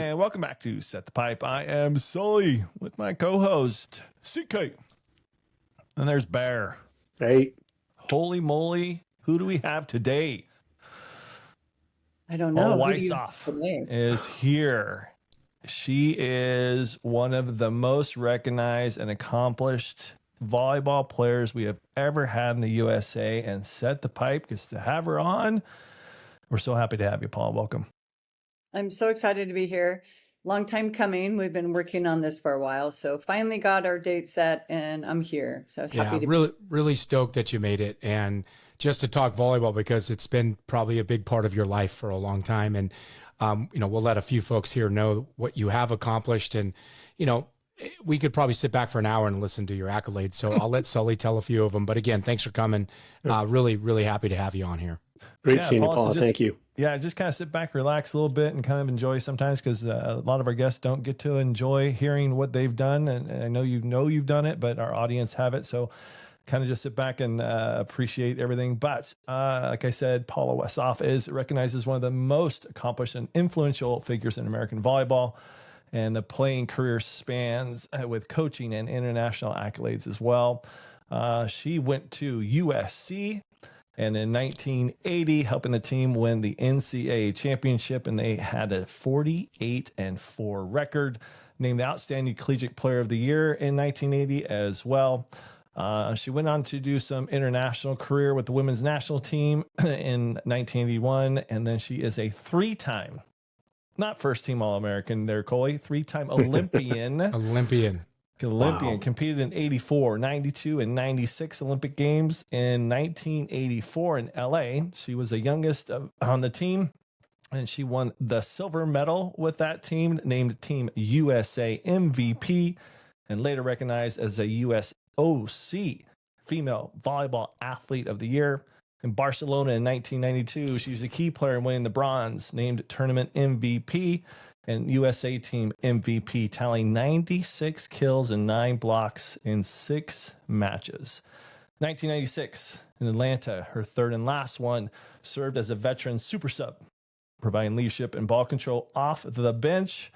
And welcome back to Set the Pipe. I am Sully with my co-host, CK. And there's Bear. Hey. Holy moly. Who do we have today? I don't know. Paula Weishoff is here. She is one of the most recognized and accomplished volleyball players we have ever had in the USA, and Set the Pipe gets to have her on. We're so happy to have you, Paul. Welcome. I'm so excited to be here. Long time coming. We've been working on this for a while, so finally got our date set, and I'm here. So happy to really stoked that you made it, and just to talk volleyball because it's been probably a big part of your life for a long time, and we'll let a few folks here know what you have accomplished, and we could probably sit back for an hour and listen to your accolades. So I'll let Sully tell a few of them. But again, thanks for coming. Really, really happy to have you on here. Great seeing you, Paula. Thank you. Yeah, just kind of sit back, relax a little bit, and kind of enjoy sometimes, because a lot of our guests don't get to enjoy hearing what they've done. And I know you've done it, but our audience have So kind of just sit back and appreciate everything. But like I said, Paula Weishoff is recognized as one of the most accomplished and influential figures in American volleyball. And the playing career spans with coaching and international accolades as well. She went to USC, and in 1980, helping the team win the NCAA championship, and they had a 48-4 record. Named the Outstanding Collegiate Player of the Year in 1980 as well. She went on to do some international career with the women's national team in 1981, and then she is a three-time, not first team All-American there, Coley, three-time Olympian. Olympian. Wow. Competed in 84, 92, and 96 Olympic Games. In 1984 in LA, she was the youngest on the team, and she won the silver medal with that team, named Team USA MVP, and later recognized as a USOC Female Volleyball Athlete of the Year. In Barcelona in 1992, she was a key player in winning the bronze, named Tournament MVP and USA Team MVP, tallying 96 kills and 9 blocks in 6 matches. 1996 in Atlanta, her third and last one, served as a veteran super sub, providing leadership and ball control off the bench.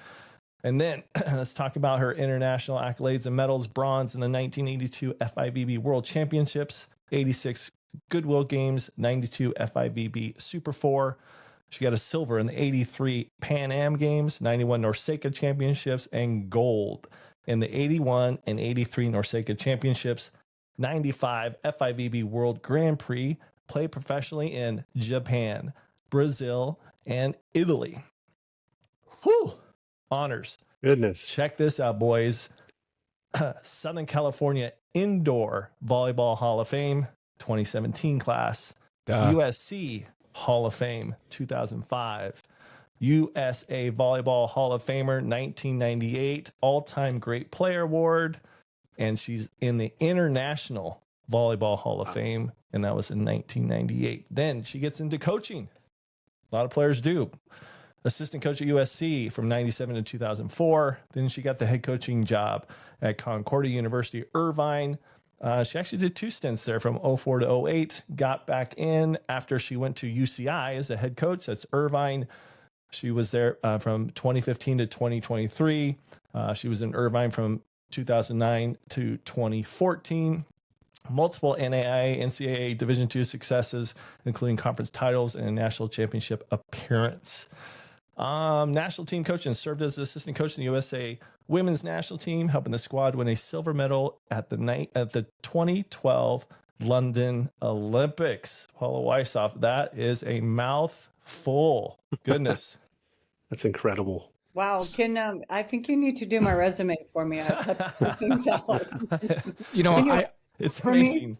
And then let's talk about her international accolades and medals. Bronze in the 1982 FIVB World Championships, 86 Goodwill Games, 92 FIVB Super 4. She got a silver in the 83 Pan Am Games, 91 NORCECA Championships, and gold in the 81 and 83 NORCECA Championships, 95 FIVB World Grand Prix, played professionally in Japan, Brazil, and Italy. Whew! Honors. Goodness. Check this out, boys. Southern California Indoor Volleyball Hall of Fame, 2017 class. USC Hall of Fame, 2005. USA Volleyball Hall of Famer, 1998. All-Time Great Player Award. And she's in the International Volleyball Hall of Fame, and that was in 1998. Then she gets into coaching. A lot of players do. Assistant coach at USC from 97 to 2004. Then she got the head coaching job at Concordia University, Irvine. She actually did 2 stints there from 04 to 08, got back in after she went to UCI as a head coach. That's Irvine. She was there from 2015 to 2023. She was in Irvine from 2009 to 2014. Multiple NCAA Division II successes, including conference titles and a national championship appearance. National team coach and served as assistant coach in the USA women's national team, helping the squad win a silver medal at the 2012 London Olympics. Paula Weishoff, that is a mouthful. Goodness. That's incredible. Wow. I think you need to do my resume for me. I cut some things out. It's amazing.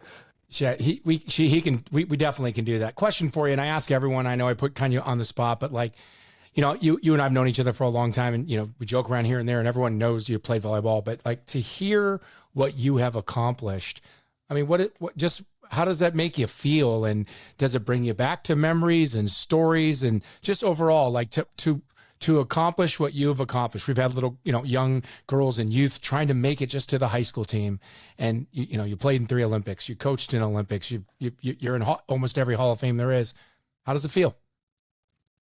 Yeah, we definitely can do that. Question for you, and I ask everyone. I know I put kind of on the spot, but you and I've known each other for a long time, and we joke around here and there, and everyone knows you play volleyball. But to hear what you have accomplished, I mean, how does that make you feel, and does it bring you back to memories and stories, and just overall, to accomplish what you've accomplished? We've had little, young girls and youth trying to make it just to the high school team, and you played in 3 Olympics, you coached in Olympics, you're in almost every Hall of Fame there is. How does it feel?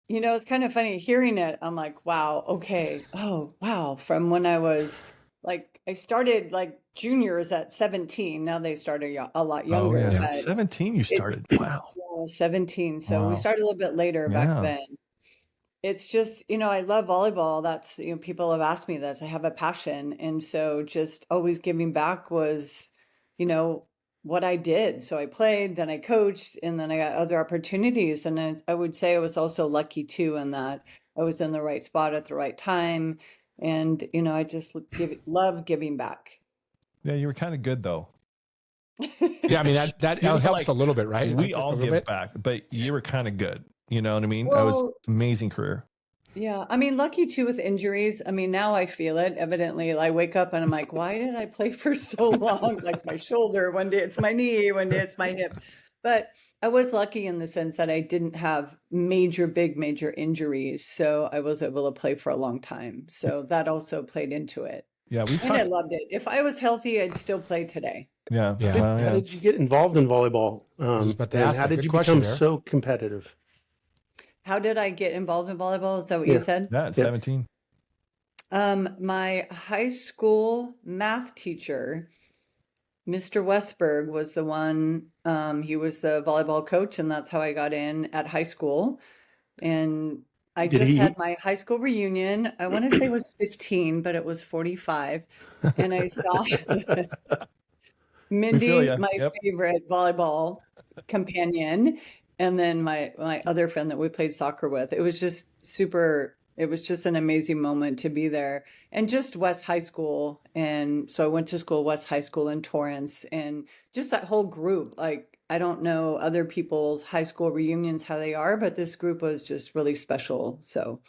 You know, it's kind of funny hearing it. I'm like, wow, okay. Oh, wow. From when I was like, I started like juniors at 17. Now they started a lot Oh younger, yeah, but 17 you it's started. Wow. 17. So we Wow. started a little bit later back Yeah. then. It's just, you know, I love volleyball. That's, you know, people have asked me this. I have a passion. And so just always giving back was, you know, what I did. So I played, then I coached, and then I got other opportunities. And I would say I was also lucky too, in that I was in the right spot at the right time. And, you know, I just love giving back. Yeah, you were kind of good though. Yeah, I mean that You know, helps like, a little bit, right? we Like, just all a little give bit. back, but you were kind of good. You know what I mean? That was Well, amazing career. yeah, I mean, lucky too with injuries. I mean, now I feel it. Evidently, I wake up and I'm like, why did I play for so long? Like my shoulder, one day it's my knee, one day it's my hip. But I was lucky in the sense that I didn't have major injuries. So I was able to play for a long time. So that also played into it. Yeah, we And I talked. loved it. If I was healthy, I'd still play today. Yeah. Yeah. Well, How yeah, did you get involved in volleyball? I was about to And ask how that. did Good you question, become Bear. so competitive? How did I get involved in volleyball? Is that what you Yeah. said? yeah, 17. My high school math teacher, Mr. Westberg, was the one, he was the volleyball coach, and that's how I got in at high school. And I Did just had he? my high school reunion. I want to say it was 15, but it was 45. And I saw We feel Mindy, you. my Yep. favorite volleyball companion, and then my other friend that we played soccer with. It was just super, it was just an amazing moment to be there. And just West High School. And so I went to school, West High School in Torrance, and just that whole group. Like, I don't know other people's high school reunions, how they are, but this group was just really special. So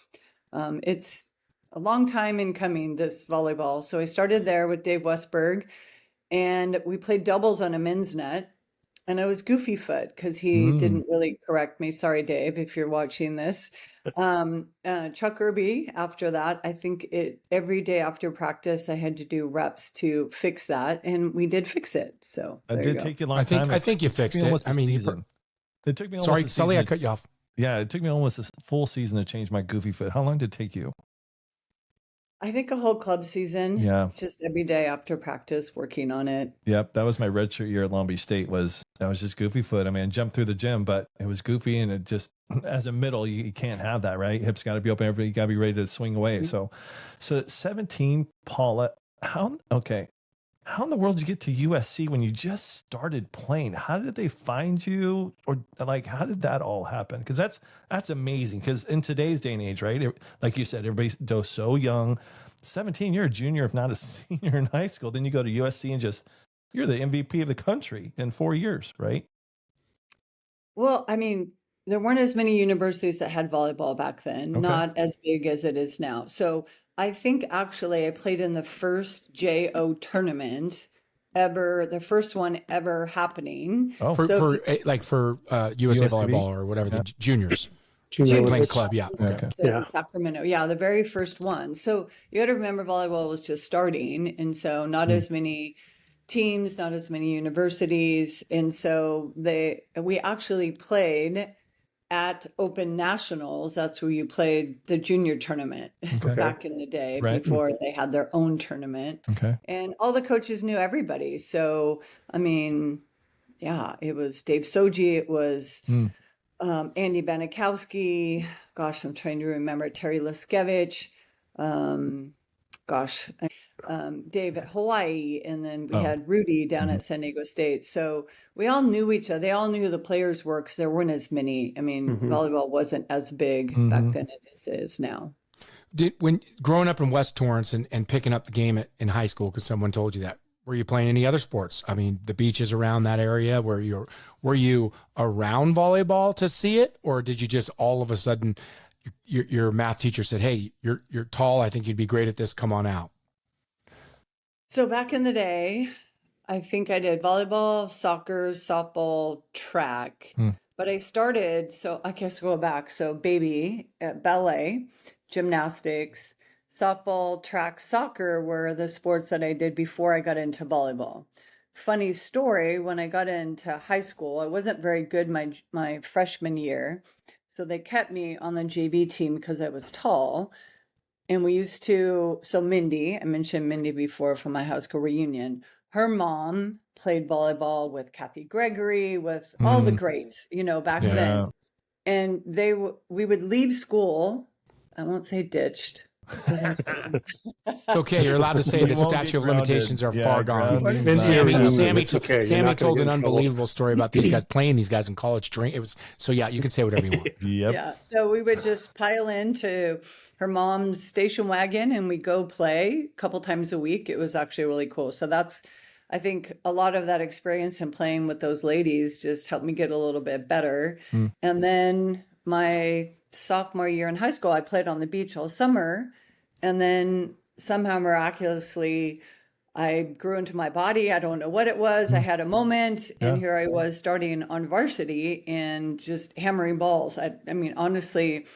it's a long time in coming, this volleyball. So I started there with Dave Westberg, and we played doubles on a men's net. And I was goofy foot because he Mm. didn't really correct me. Sorry, Dave, if you're watching this. Chuck Irby, after that, I think every day after practice, I had to do reps to fix that. And we did fix it. So It there you did go. take you a long I time. think you It took fixed me it. almost I a mean, season. It took me almost sorry, a Sully, season. I cut you off. Yeah, it took me almost a full season to change my goofy foot. How long did it take you? I think a whole club season, Yeah. just every day after practice, working on it. Yep, that was my redshirt year at Long Beach State. I was just goofy foot. I mean, I jumped through the gym, but it was goofy, and it just as a middle, you can't have that, right? Hips got to be open. Everybody got to be ready to swing away. So at 17, Paula, how in the world did you get to USC when you just started playing? How did they find you, or like how did that all happen? Because that's amazing. Because in today's day and age, right? Like you said, everybody's so young. 17, you're a junior, if not a senior in high school. Then you go to USC and you're the MVP of the country in 4 years, right? Well, I mean, there weren't as many universities that had volleyball back then, Okay. not as big as it is now. So I think actually I played in the first JO tournament ever, the first one ever happening. Oh, For So USA USAV? Volleyball or whatever, Yeah. the juniors. Junior Playing Olympics. club, yeah. Okay. Okay. in Yeah. Sacramento. Yeah, the very first one. So you got to remember volleyball was just starting. And so not as many teams, not as many universities. And so we actually played at Open Nationals. That's where you played the junior tournament Okay. back in the day Right. before they had their own tournament. Okay. And all the coaches knew everybody. So, I mean, yeah, it was Dave Soji. It was Mm. Andy Banikowski. Gosh, I'm trying to remember. Terry Liskevich. Dave at Hawaii. And then we Oh. had Rudy down at San Diego State. So we all knew each other. They all knew who the players were because there weren't as many. I mean, volleyball wasn't as big back then as it is now. When growing up in West Torrance and picking up the game in high school because someone told you that, were you playing any other sports? I mean, the beaches around that area, were you around volleyball to see it, or did you just all of a sudden your math teacher said, "Hey, you're tall. I think you'd be great at this. Come on out." So back in the day, I think I did volleyball, soccer, softball, track. But I started, so I guess go back. So baby, ballet, gymnastics, softball, track, soccer were the sports that I did before I got into volleyball. Funny story, when I got into high school, I wasn't very good my freshman year. So they kept me on the JV team because I was tall. And we used to, so Mindy, I mentioned Mindy before from my high school reunion. Her mom played volleyball with Kathy Gregory, with all the greats, back then. And we would leave school. I won't say ditched. What did I say? It's okay. You're allowed to say the won't statute get of limitations are far gone. Sammy told an unbelievable story about these guys playing these guys in college. You can say whatever you want. Yep. Yeah. So we would just pile into her mom's station wagon and we go play a couple times a week. It was actually really cool. So I think a lot of that experience in playing with those ladies just helped me get a little bit better. And then my sophomore year in high school, I played on the beach all summer. And then somehow miraculously, I grew into my body. I don't know what it was. I had a moment and here I was starting on varsity and just hammering balls. I mean, honestly,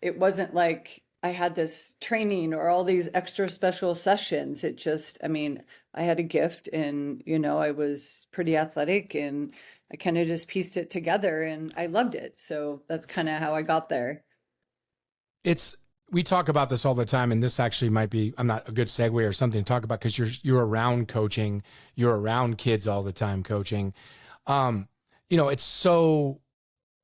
it wasn't like I had this training or all these extra special sessions. It just, I had a gift and, I was pretty athletic and I kind of just pieced it together and I loved it. So that's kind of how I got there. We talk about this all the time, and this actually might be, I'm not a good segue or something to talk about because you're around coaching, you're around kids all the time coaching. It's so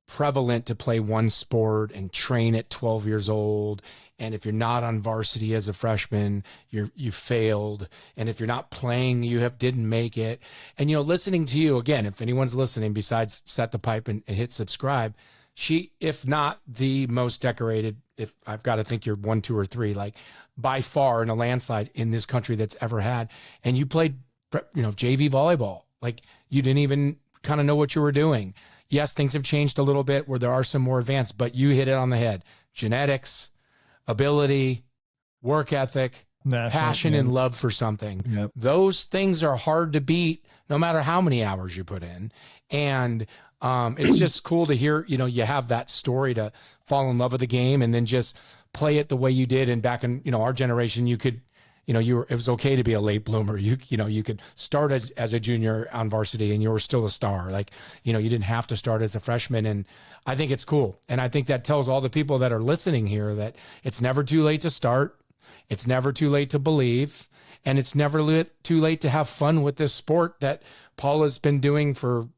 prevalent to play one sport and train at 12 years old. And if you're not on varsity as a freshman, you failed. And if you're not playing, didn't make it. And, listening to you again, if anyone's listening, besides set the pipe and hit subscribe, she, if not the most decorated, if I've got to think you're 1, 2, or 3, like by far in a landslide in this country that's ever had. And you played, JV volleyball. Like you didn't even kind of know what you were doing. Yes, things have changed a little bit where there are some more advanced, but you hit it on the head. Genetics, ability, work ethic, passion and love for something. Yep. Those things are hard to beat no matter how many hours you put in. And it's just cool to hear, you have that story to fall in love with the game and then just play it the way you did. And back in, our generation, you could, it was okay to be a late bloomer. You could start as a junior on varsity and you were still a star. Like, you didn't have to start as a freshman. And I think it's cool. And I think that tells all the people that are listening here that it's never too late to start. It's never too late to believe. And it's never too late to have fun with this sport that Paula's been doing for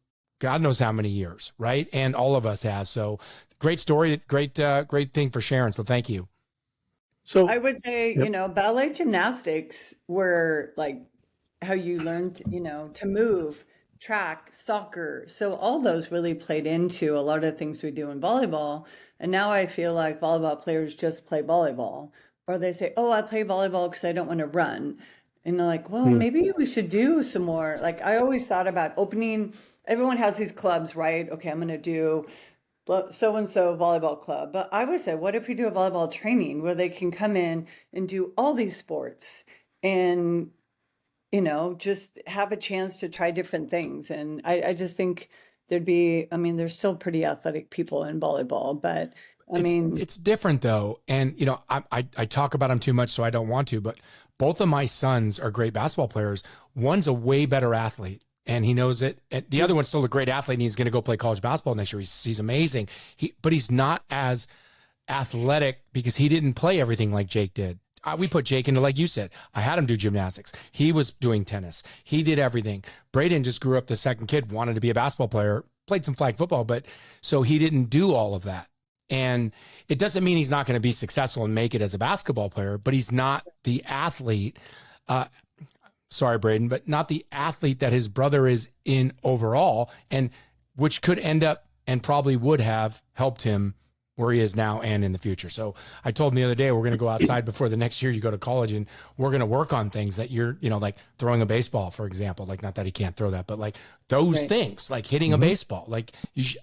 God knows how many years, right? And all of us have. So great story, great thing for sharing. So thank you. So I would say, ballet gymnastics were like how you learned, to move, track, soccer. So all those really played into a lot of the things we do in volleyball. And now I feel like volleyball players just play volleyball, or they say, oh, I play volleyball because I don't want to run. And they're like, well, maybe we should do some more. Like I always thought about opening. Everyone has these clubs, right? Okay, I'm going to do so-and-so volleyball club. But I would say, what if we do a volleyball training where they can come in and do all these sports and, just have a chance to try different things. And I just think there's still pretty athletic people in volleyball, but it's different though. And, I talk about them too much, so I don't want to, but both of my sons are great basketball players. One's a way better athlete. And he knows it. And the other one's still a great athlete, and he's going to go play college basketball next year. He's amazing. But he's not as athletic because he didn't play everything like Jake did. We put Jake into, like you said, I had him do gymnastics. He was doing tennis. He did everything. Braden just grew up the second kid, wanted to be a basketball player, played some flag football, but so he didn't do all of that. And it doesn't mean he's not going to be successful and make it as a basketball player, but he's not the athlete. Sorry, Braden, but not the athlete that his brother is in overall, and which could end up and probably would have helped him where he is now and in the future. So I told him the other day, we're going to go outside before the next year you go to college, and we're going to work on things that you're, like throwing a baseball, for example, like not that he can't throw that, but like those things, like hitting a baseball, like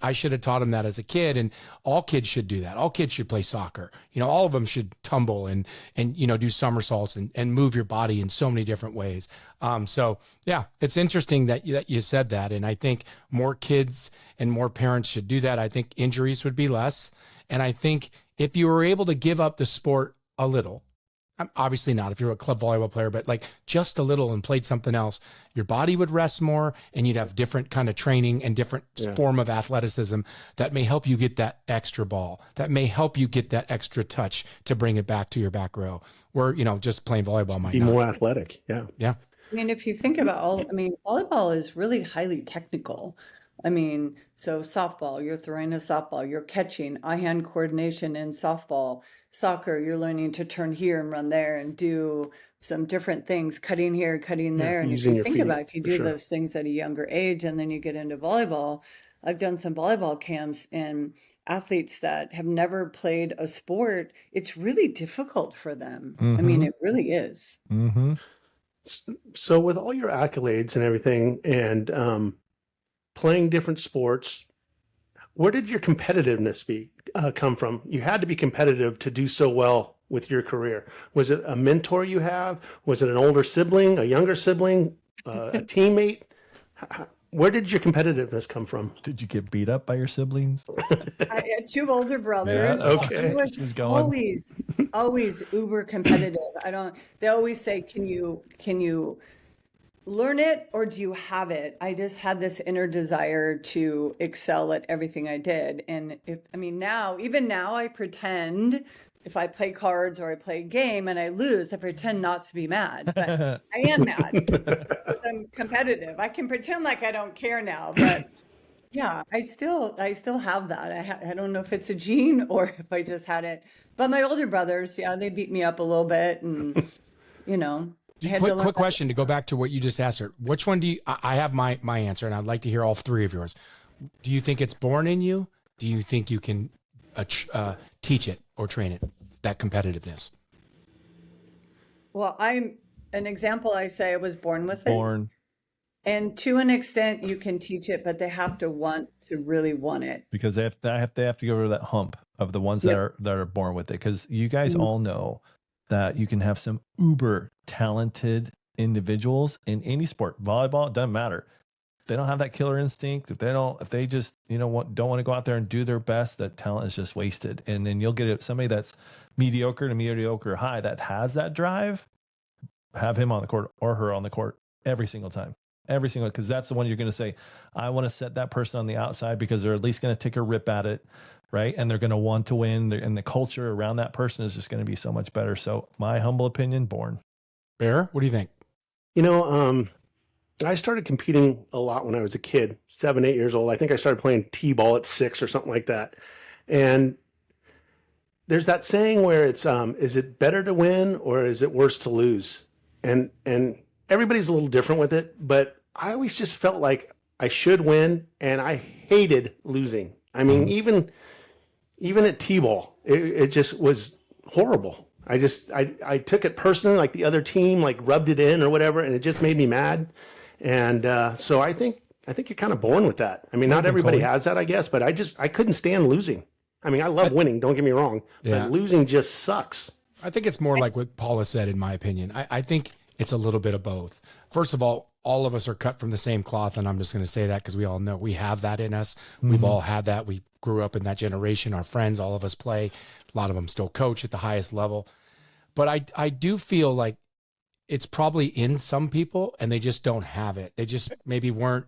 I should have taught him that as a kid, and all kids should do that. All kids should play soccer. All of them should tumble and do somersaults and move your body in so many different ways. So yeah, it's interesting that you said that. And I think more kids and more parents should do that. I think injuries would be less. And I think if you were able to give up the sport a little obviously not if you're a club volleyball player, but like just a little and played something else, your body would rest more and you'd have different kind of training and different form of athleticism that may help you get that extra ball, that may help you get that extra touch to bring it back to your back row, where, you know, just playing volleyball might be not. more athletic. Yeah. I mean, if you think about volleyball is really highly technical. I mean, so softball, you're throwing a softball, you're catching, eye-hand coordination in softball. Soccer, you're learning to turn here and run there and do some different things, cutting here, cutting there. And if using you your think feet, about if you for do sure. those things at a younger age and then you get into volleyball, I've done some volleyball camps and athletes that have never played a sport, it's really difficult for them. I mean, it really is. So with all your accolades and everything and playing different sports, where did your competitiveness come from? You had to be competitive to do so well with your career. Was it a mentor you have? Was it an older sibling, a younger sibling, a teammate? Where did your competitiveness come from? Did you get beat up by your siblings? I had two older brothers. Yeah, okay. I was This is going. always uber competitive. They always say, can you learn it or do you have it? I just had this inner desire to excel at everything I did. And even now I pretend if I play cards or I play a game and I lose, I pretend not to be mad, but I am mad because I'm competitive. I can pretend like I don't care now, but yeah, I still have that. I don't know if it's a gene or if I just had it, but my older brothers, they beat me up a little bit and, Quick question to go back to what you just asked her. Which one I have my answer and I'd like to hear all three of yours. Do you think it's born in you? Do you think you can teach it or train it, that competitiveness? Well, I'm an example. I say I was born with it. And to an extent you can teach it, but they have to want to really want it. Because they have to go over that hump of the ones that are born with it. Because you guys all know that you can have some uber talented individuals in any sport. Volleyball, it doesn't matter. If they don't have that killer instinct, if they just, don't want to go out there and do their best, that talent is just wasted. And then you'll get somebody that's mediocre to mediocre high that has that drive, have him on the court or her on the court every single time. Because that's the one you're going to say, I want to set that person on the outside because they're at least going to take a rip at it, right? And they're going to want to win. And the culture around that person is just going to be so much better. So my humble opinion, born. Bear, what do you think? I started competing a lot when I was a kid, 7, 8 years old. I think I started playing t-ball at 6 or something like that. And there's that saying where it's, is it better to win or is it worse to lose? And everybody's a little different with it, but I always just felt like I should win, and I hated losing. I mean, even at t-ball, it just was horrible. I took it personally, like the other team like rubbed it in or whatever, and it just made me mad. And so I think you're kind of born with that. I mean, not everybody has that, I guess, but I couldn't stand losing. I mean, I love winning, don't get me wrong, but losing just sucks. I think it's more like what Paula said, in my opinion. I think it's a little bit of both. First of all of us are cut from the same cloth, and I'm just going to say that because we all know we have that in us. We've all had that. We grew up in that generation. Our friends, all of us play. A lot of them still coach at the highest level. But I do feel like it's probably in some people, and they just don't have it. They just maybe weren't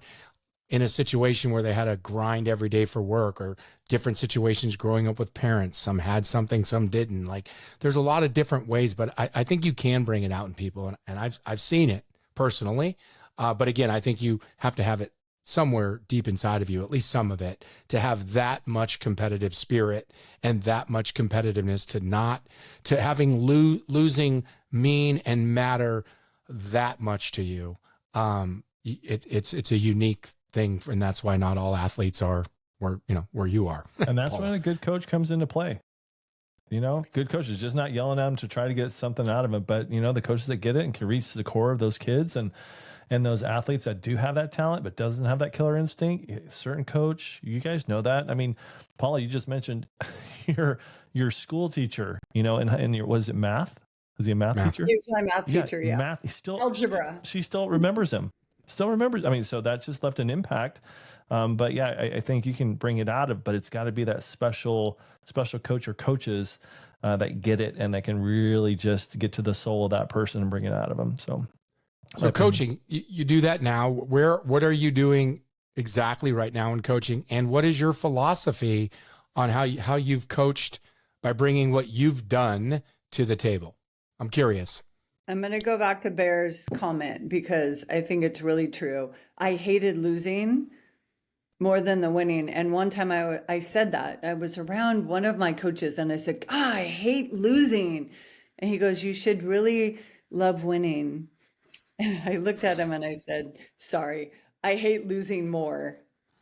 in a situation where they had to grind every day for work, or different situations growing up with parents. Some had something, some didn't. Like, there's a lot of different ways, but I think you can bring it out in people. And I've seen it personally. But again, I think you have to have it somewhere deep inside of you, at least some of it, to have that much competitive spirit and that much competitiveness to having losing mean and matter that much to you. It's a unique thing, and that's why not all athletes are where you are. And that's when a good coach comes into play. Good coaches just not yelling at them to try to get something out of them, but the coaches that get it and can reach the core of those kids and those athletes that do have that talent but doesn't have that killer instinct. A certain coach, you guys know that. I mean, Paula, you just mentioned your school teacher. And was it math? Was he a math teacher? He was my math teacher. Yeah. Math. He still algebra. She still remembers him. still remembers. I mean, so that just left an impact. But yeah, I think you can bring it out of, but it's got to be that special coach or coaches that get it and that can really just get to the soul of that person and bring it out of them. So coaching, you do that now. What are you doing exactly right now in coaching? And what is your philosophy on how you've coached by bringing what you've done to the table? I'm curious. I'm going to go back to Bear's comment because I think it's really true. I hated losing more than the winning. And one time I said that. I was around one of my coaches and I said, I hate losing. And he goes, you should really love winning. And I looked at him and I said, sorry, I hate losing more.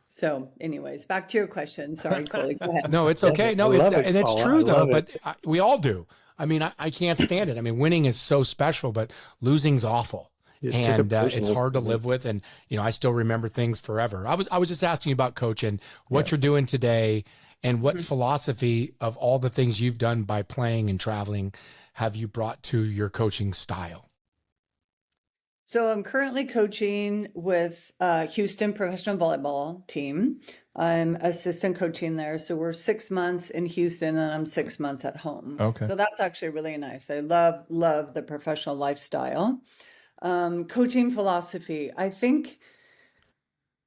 So anyways, back to your question. Sorry, Coley, go ahead. No, it's okay. No, and it's Paula. true though, but we all do. I mean, I can't stand it. I mean, winning is so special, but losing's awful. And it's hard to live with. And, I still remember things forever. I was just asking you about coach and what you're doing today and what philosophy of all the things you've done by playing and traveling have you brought to your coaching style? So I'm currently coaching with Houston professional volleyball team. I'm assistant coaching there. So we're 6 months in Houston and I'm 6 months at home. Okay. So that's actually really nice. I love the professional lifestyle. Coaching philosophy. I think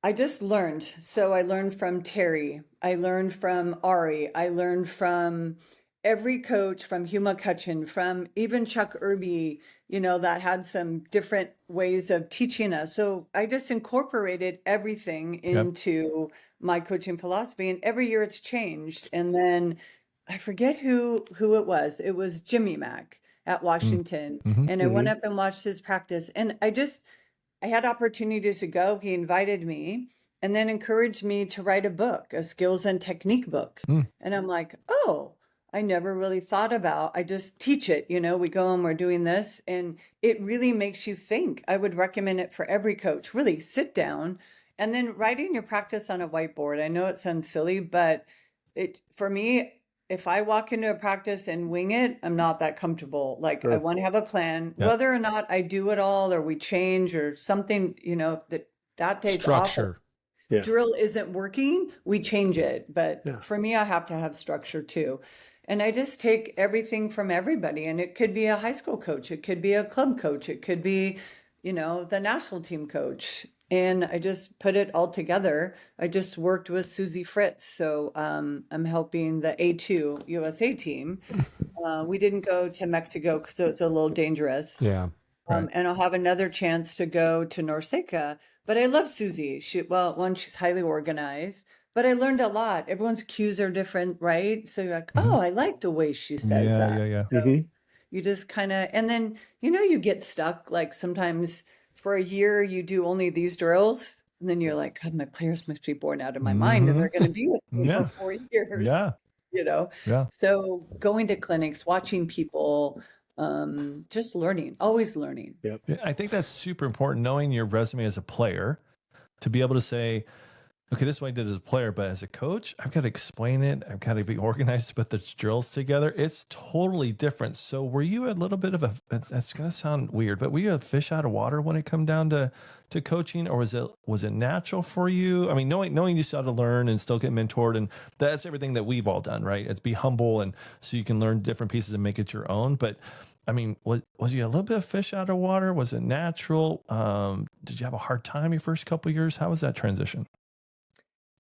I just learned. So I learned from Terry. I learned from Ari. I learned from every coach, from Hugh McCutcheon, from even Chuck Irby, that had some different ways of teaching us. So I just incorporated everything into my coaching philosophy. And every year it's changed. And then I forget who it was. It was Jimmy Mack at Washington. And I went up and watched his practice. And I had opportunities to go. He invited me and then encouraged me to write a book, a skills and technique book. And I'm like, oh, I never really thought about, I just teach it, we go and we're doing this and it really makes you think. I would recommend it for every coach, really sit down and then writing your practice on a whiteboard. I know it sounds silly, but for me, if I walk into a practice and wing it, I'm not that comfortable. Like I want to have a plan, whether or not I do it all or we change or something, that takes structure. Drill isn't working, we change it. But for me, I have to have structure too. And I just take everything from everybody. And it could be a high school coach. It could be a club coach. It could be, the national team coach. And I just put it all together. I just worked with Susie Fritz. So I'm helping the A2 USA team. We didn't go to Mexico because it was a little dangerous. Yeah. Right. And I'll have another chance to go to Norseca. But I love Susie. She's highly organized. But I learned a lot. Everyone's cues are different, right? So you're like, oh, I like the way she says that. Yeah. So you just kind of, and then, you get stuck. Like sometimes for a year, you do only these drills. And then you're like, God, my players must be born out of my mind. And they're going to be with me for 4 years. Yeah. So going to clinics, watching people, just learning, always learning. Yep. I think that's super important, knowing your resume as a player, to be able to say, okay, this is what I did as a player, but as a coach, I've got to explain it. I've got to be organized to put the drills together. It's totally different. So were you a little bit of that's going to sound weird, but were you a fish out of water when it come down to coaching, or was it natural for you? I mean, knowing you still had to learn and still get mentored, and that's everything that we've all done, right? It's be humble, and so you can learn different pieces and make it your own. But I mean, was you a little bit of fish out of water? Was it natural? Did you have a hard time your first couple of years? How was that transition?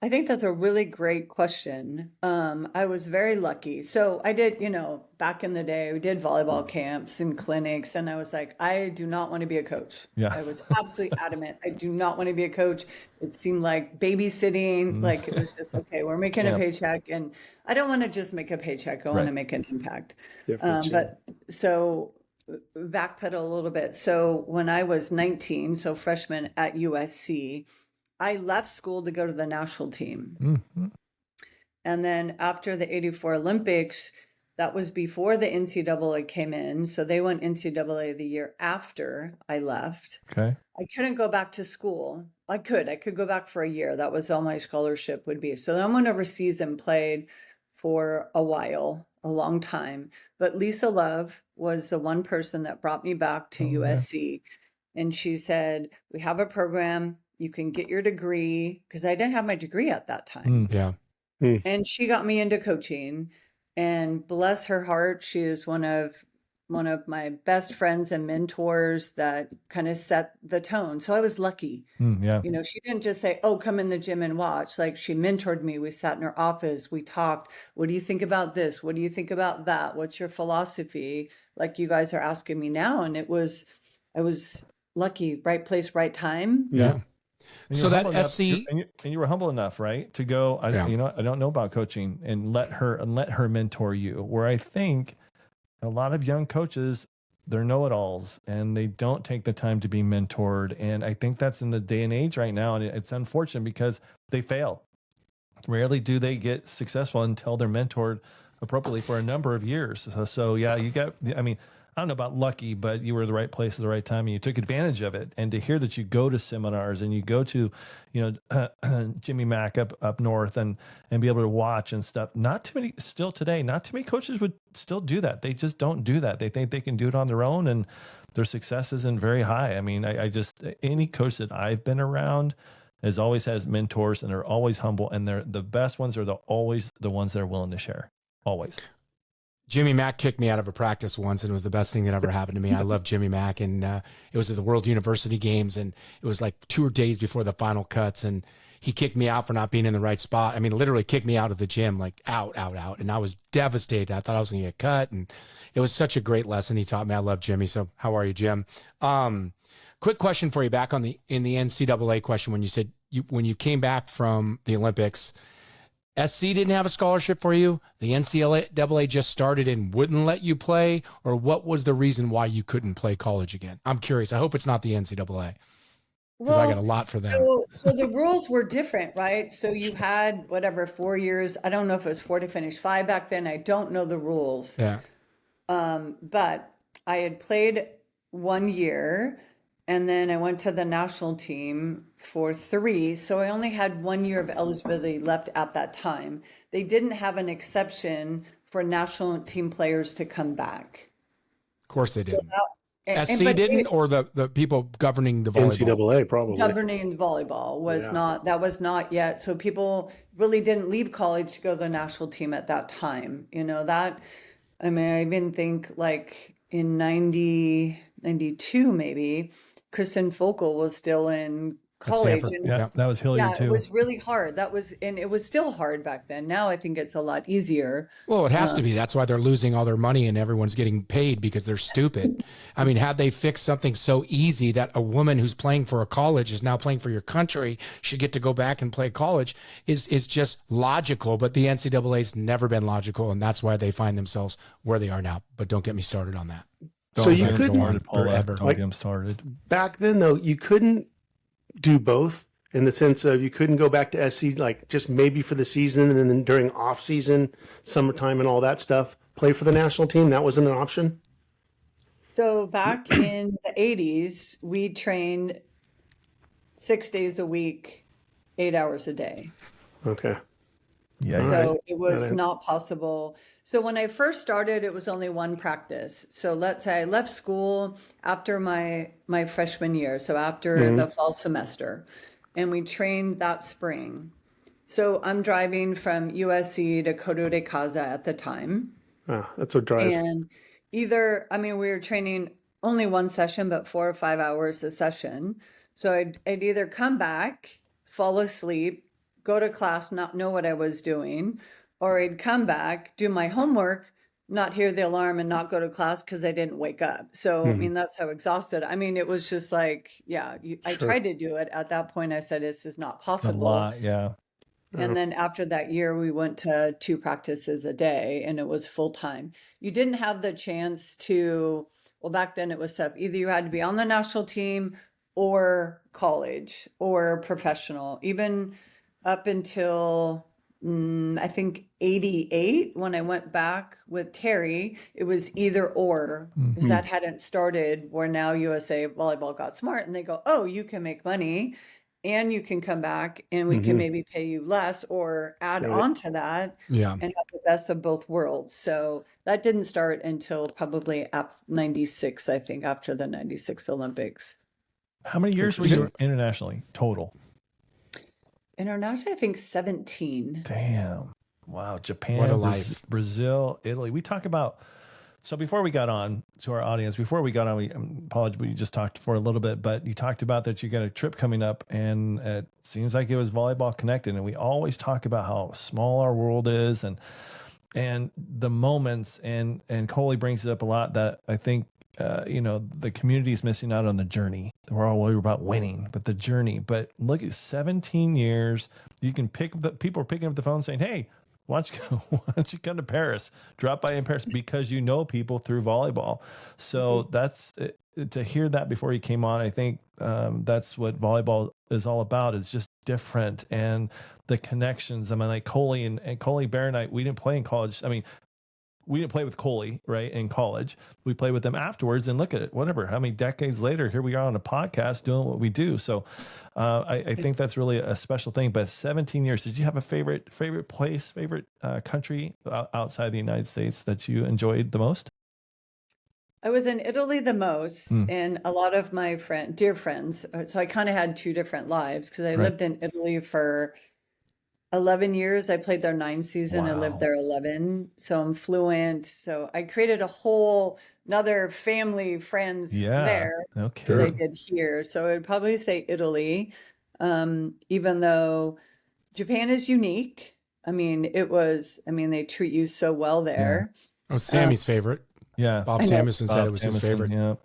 I think that's a really great question. I was very lucky. So I did, back in the day, we did volleyball camps and clinics, and I was like, I do not want to be a coach. Yeah. I was absolutely adamant. I do not want to be a coach. It seemed like babysitting, like it was just, okay, we're making a paycheck, and I don't want to just make a paycheck. I want to make an impact. But so backpedal a little bit. So when I was 19, so freshman at USC, I left school to go to the national team. And then after the 84 Olympics, that was before the NCAA came in. So they went NCAA the year after I left. Okay. I couldn't go back to school. I could go back for a year. That was all my scholarship would be. So then I went overseas and played for a while, a long time. But Lisa Love was the one person that brought me back to USC. And she said, we have a program, you can get your degree, because I didn't have my degree at that time. Yeah. And she got me into coaching, and bless her heart, she is one of my best friends and mentors that kind of set the tone. So I was lucky. Yeah. You know, she didn't just say, oh, come in the gym and watch. Like, she mentored me. We sat in her office. We talked. What do you think about this? What do you think about that? What's your philosophy? Like you guys are asking me now. And I was lucky, right place, right time. Yeah. And So you're that humble enough- SC, and you were humble enough, right, to go. I don't know about coaching, and let her mentor you. Where I think a lot of young coaches, they're know-it-alls, and they don't take the time to be mentored. And I think that's in the day and age right now, and it's unfortunate because they fail. Rarely do they get successful until they're mentored appropriately for a number of years. So yeah, I mean, I don't know about lucky, but you were at the right place at the right time and you took advantage of it. And to hear that you go to seminars and you go to, Jimmy Mack up north and be able to watch and stuff. Not too many coaches would still do that. They just don't do that. They think they can do it on their own, and their success isn't very high. I mean, I just, any coach that I've been around always has mentors, and they're always humble, and they're the best ones are always the ones that are willing to share. Always. Jimmy Mack kicked me out of a practice once, and it was the best thing that ever happened to me. I love Jimmy Mack, and it was at the World University Games, and it was like 2 days before the final cuts, and he kicked me out for not being in the right spot. I mean, literally kicked me out of the gym, like out. And I was devastated. I thought I was going to get cut, and it was such a great lesson he taught me. I love Jimmy. So how are you, Jim? Quick question for you back in the NCAA question, when you said when you came back from the Olympics, SC didn't have a scholarship for you, the NCAA just started and wouldn't let you play, or what was the reason why you couldn't play college again? I'm curious. I hope it's not the NCAA, because I got a lot for them. So the rules were different, right? So you had 4 years. I don't know if it was 4 to finish 5 back then. I don't know the rules. Yeah. But I had played 1 year, and then I went to the national team for 3. So I only had 1 year of eligibility left at that time. They didn't have an exception for national team players to come back. Of course they didn't. So SC didn't, or the people governing the volleyball? NCAA probably. Governing volleyball was not yet. So people really didn't leave college to go to the national team at that time. I even think like in 90, 92 maybe, Kristen Focal was still in college. Yeah, that was Hilliard too. It was really hard. And it was still hard back then. Now I think it's a lot easier. Well, it has to be. That's why they're losing all their money and everyone's getting paid, because they're stupid. I mean, had they fixed something so easy that a woman who's playing for a college is now playing for your country should get to go back and play college is just logical. But the NCAA's never been logical, and that's why they find themselves where they are now. But don't get me started on that. So you couldn't, Don't get them started. Back then though, you couldn't do both, in the sense of you couldn't go back to SC like just maybe for the season, and then during off season, summertime and all that stuff, play for the national team. That wasn't an option. So back in the 80s, we trained 6 days a week, 8 hours a day. Okay. Yeah. So it was not possible. So when I first started, it was only one practice. So let's say I left school after my freshman year, so after the fall semester, and we trained that spring. So I'm driving from USC to Coto de Casa at the time. That's a drive. And we were training only one session, but 4 or 5 hours a session. So I'd either come back, fall asleep, go to class, not know what I was doing, or I'd come back, do my homework, not hear the alarm, and not go to class because I didn't wake up. So, that's how exhausted. it was just like, I tried to do it. At that point, I said, this is not possible. A lot, yeah. And then after that year, we went to 2 practices a day, and it was full time. You didn't have the chance to, back then it was tough. Either you had to be on the national team or college or professional. Even up until I think 88, when I went back with Terry, it was either or, because that hadn't started, where now USA Volleyball got smart and they go, oh, you can make money and you can come back and we can maybe pay you less or add on to that and have the best of both worlds. So that didn't start until probably 96, I think, after the 96 Olympics. How many years were you internationally total? Internationally, I think 17. Damn. Wow. Japan, What a life. Brazil, Italy. We talk about, so before we got on to our audience, we apologize, we just talked for a little bit, but you talked about that you got a trip coming up, and it seems like it was volleyball connected. And we always talk about how small our world is and the moments, and Coley brings it up a lot, that I think, the community is missing out on the journey. We're all worried about winning, but the journey. But look at 17 years. You can people are picking up the phone saying, "Hey, why don't you come to Paris? Drop by in Paris," because you know people through volleyball. So that's to hear that before you came on. I think that's what volleyball is all about. It's just different, and the connections. I mean, like Coley and Coley Bear and I, we didn't play in college. I mean, we didn't play with Coley, right, in college. We played with them afterwards, and look at it, whatever, how many decades later, here we are on a podcast doing what we do. So I think that's really a special thing. But 17 years, did you have a favorite place, favorite country outside the United States that you enjoyed the most? I was in Italy the most, and a lot of my dear friends. So I kind of had two different lives, because I lived in Italy for 11 years. I played there 9 seasons. I lived there 11. So I'm fluent. So I created another family, friends there that I did here. So I would probably say Italy, even though Japan is unique. I mean, they treat you so well there. Oh, Sammy's favorite. Yeah. Bob Samuelson said it was his favorite. Yeah.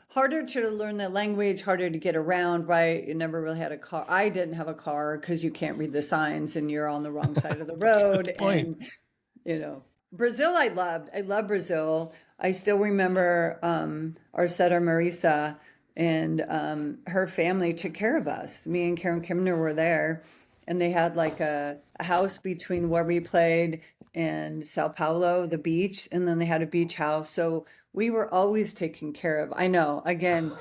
Harder to learn the language, harder to get around, right? You never really had a car. I didn't have a car because you can't read the signs and you're on the wrong side of the road. And, Brazil, I loved. I love Brazil. I still remember our setter, Marisa, and her family took care of us. Me and Karen Kimner were there, and they had like a house between where we played and Sao Paulo, the beach, and then they had a beach house. So we were always taken care of. I know, again,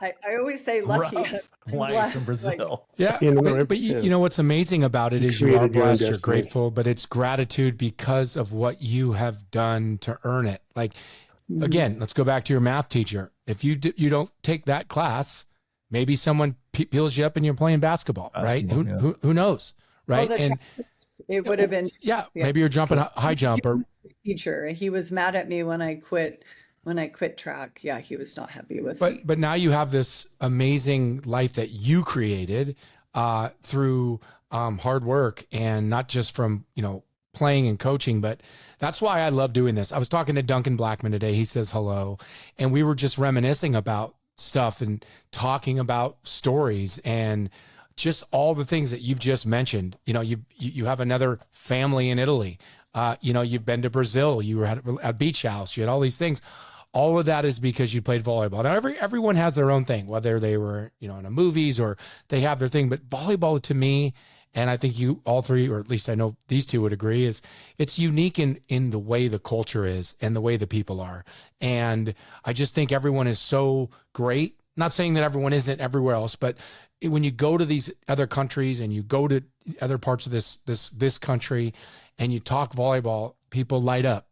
I always say lucky. Life in Brazil. But you know what's amazing about it is you are blessed, you're grateful, but it's gratitude because of what you have done to earn it. Like, again, let's go back to your math teacher. If you don't take that class, maybe someone peels you up and you're playing basketball, right? Who knows, right? And it would have been maybe you're jumping high jump or teacher. He was mad at me when I quit track. Yeah, he was not happy with me. But now you have this amazing life that you created through hard work, and not just from playing and coaching. But that's why I love doing this. I was talking to Duncan Blackman today. He says hello, and we were just reminiscing about stuff and talking about stories and just all the things that you've just mentioned. You have another family in Italy. You've been to Brazil. You were at a beach house. You had all these things. All of that is because you played volleyball. Now everyone has their own thing, whether they were in the movies or they have their thing. But volleyball, to me, and I think you all three, or at least I know these two would agree, is it's unique in the way the culture is and the way the people are. And I just think everyone is so great. Not saying that everyone isn't everywhere else, but when you go to these other countries and you go to other parts of this country and you talk volleyball, people light up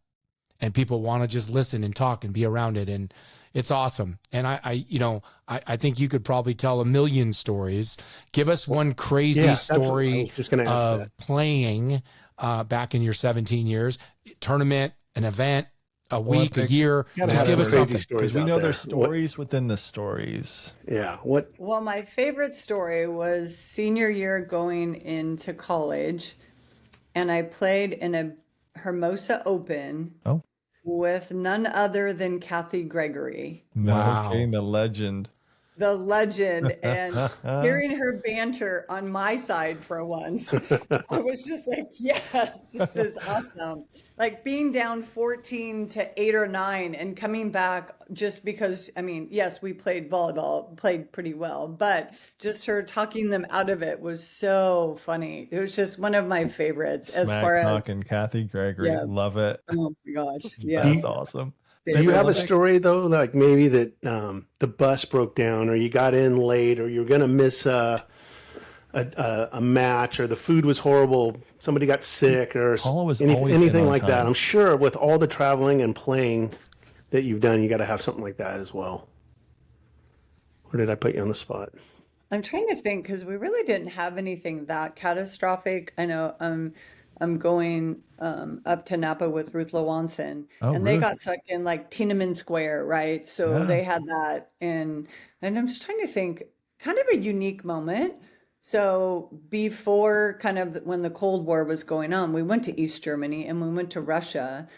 and people want to just listen and talk and be around it. And it's awesome. And I think you could probably tell a million stories. Give us one crazy story of playing back in your 17 years, tournament, an event, a week, a year. Just give us something. Because we know there's stories within the stories. Yeah. Well, my favorite story was senior year going into college, and I played in a Hermosa Open with none other than Kathy Gregory. Wow. Okay, the legend. The legend. And hearing her banter on my side for once, I was just like, yes, this is awesome. Like being down 14 to 8 or 9 and coming back just because, yes, we played volleyball, played pretty well, but just her talking them out of it was so funny. It was just one of my favorites. Smack as far as Kathy Gregory. Love it. Oh my gosh. Yeah. That's awesome. Do you have a story though, like maybe that the bus broke down or you got in late or you're going to miss a match or the food was horrible, somebody got sick or anything like that? I'm sure with all the traveling and playing that you've done, you got to have something like that as well. Or did I put you on the spot? I'm trying to think because we really didn't have anything that catastrophic. I know I'm going up to Napa with Ruth Lewanson, Oh, and they Ruth. got stuck in like Tiananmen Square, right? So Yeah. they had that, and I'm just trying to think, kind of a unique moment. So before kind of when the Cold War was going on, we went to East Germany and we went to Russia,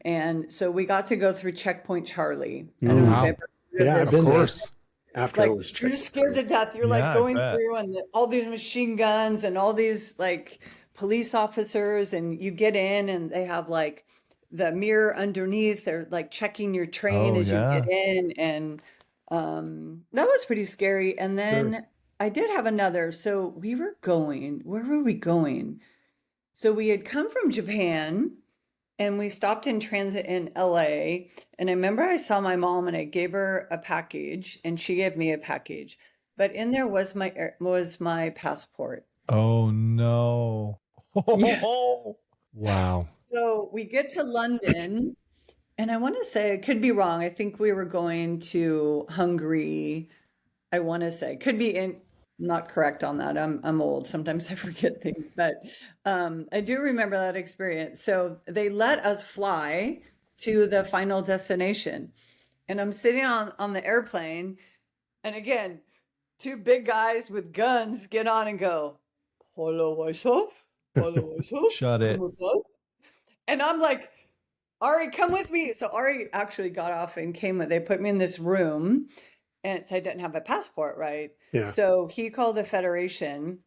and so we got to go through Checkpoint Charlie. I don't know if Wow. you ever heard of Yeah, I've this. been Of there. course. After Like it was you're checked. scared to death. You're Yeah, like I going bet. through and all these machine guns and all these like police officers, and you get in and they have like the mirror underneath. They're like checking your train Oh, as you yeah. get in, and that was pretty scary. And then I did have another. So we were going. Where were we going? So we had come from Japan. And we stopped in transit in LA. And I remember I saw my mom and I gave her a package and she gave me a package. But in there was my passport. Oh, no. Yeah. Wow. So we get to London, and I want to say, I could be wrong. I think we were going to Hungary. I want to say, could be not correct on that. I'm old. Sometimes I forget things, but I do remember that experience. So they let us fly to the final destination, and I'm sitting on the airplane, and again, two big guys with guns get on and go, Paula Weishoff, Paula Weishoff, Shut it. come with us. And I'm like, Ari, come with me. So Ari actually got off and came with. They put me in this room, and so I didn't have a passport, right? Yeah. So he called the federation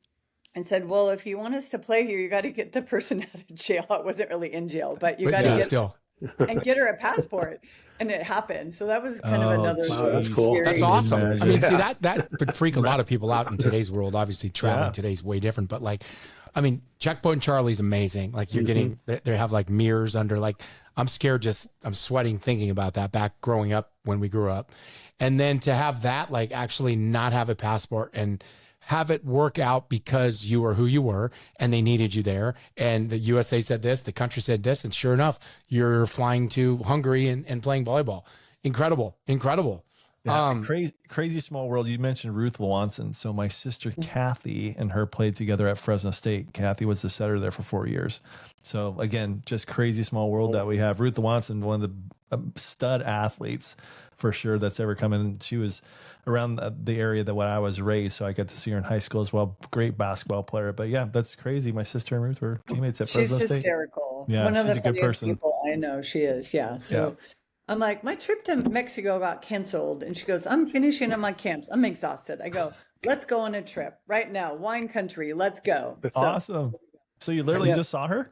and said, well, if you want us to play here, you got to get the person out of jail. I wasn't really in jail, but you got to yeah, get still. and get her a passport. And it happened. So that was kind of Oh, another wow, that's cool. scary- That's awesome. I mean, see, Yeah. that would freak a lot of people out in today's world. Obviously, traveling Yeah. today's way different, but like, I mean, Checkpoint Charlie's amazing. Like you're getting, they have like mirrors under, like, I'm scared, I'm sweating thinking about that back growing up when we grew up. And then to have that, like actually not have a passport and have it work out because you were who you were and they needed you there. And the USA said this, the country said this, and sure enough, you're flying to Hungary and playing volleyball. Incredible. Yeah, crazy small world. You mentioned Ruth Lewanson. So my sister Kathy and her played together at Fresno State. Kathy was the setter there for 4 years. So again, just crazy small world that we have. Ruth Lewanson, one of the stud athletes for sure that's ever come in. She was around the area that when I was raised, so I got to see her in high school as well. Great basketball player. But yeah, that's crazy. My sister and Ruth were teammates at Fresno She's State. hysterical. Yeah, One of she's the a good funniest person. people I know. She is. Yeah. So I'm like, my trip to Mexico got canceled. And she goes, I'm finishing on my camps. I'm exhausted. I go, let's go on a trip right now. Wine country. Let's go. So Awesome. So you literally Yeah. just saw her?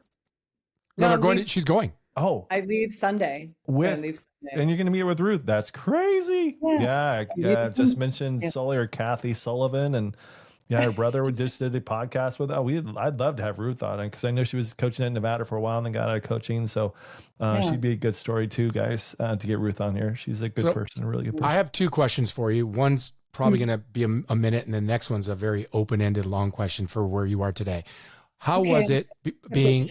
No, No, they're going. leave- She's going. Oh, I leave Sunday. I with leave Sunday. and you're going to meet her with Ruth. That's crazy. Yeah. Yeah. Just mentioned Yeah. Sully or Kathy Sullivan, and yeah, her brother just did a podcast with. I'd love to have Ruth on it because I know she was coaching at Nevada for a while and then got out of coaching. So she'd be a good story too, guys, to get Ruth on here. She's a good person, a really good person. I have two questions for you. One's probably going to be a minute, and the next one's a very open-ended, long question for where you are today. How was it being?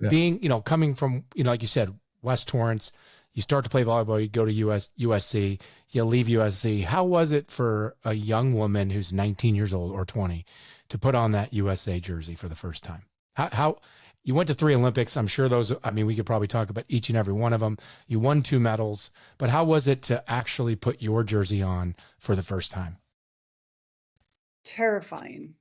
Being, coming from, like you said, West Torrance, you start to play volleyball, you go to USC, you leave USC. How was it for a young woman who's 19 years old or 20 to put on that USA jersey for the first time? How you went to 3 Olympics. I'm sure we could probably talk about each and every one of them. You won 2 medals, but how was it to actually put your jersey on for the first time? Terrifying.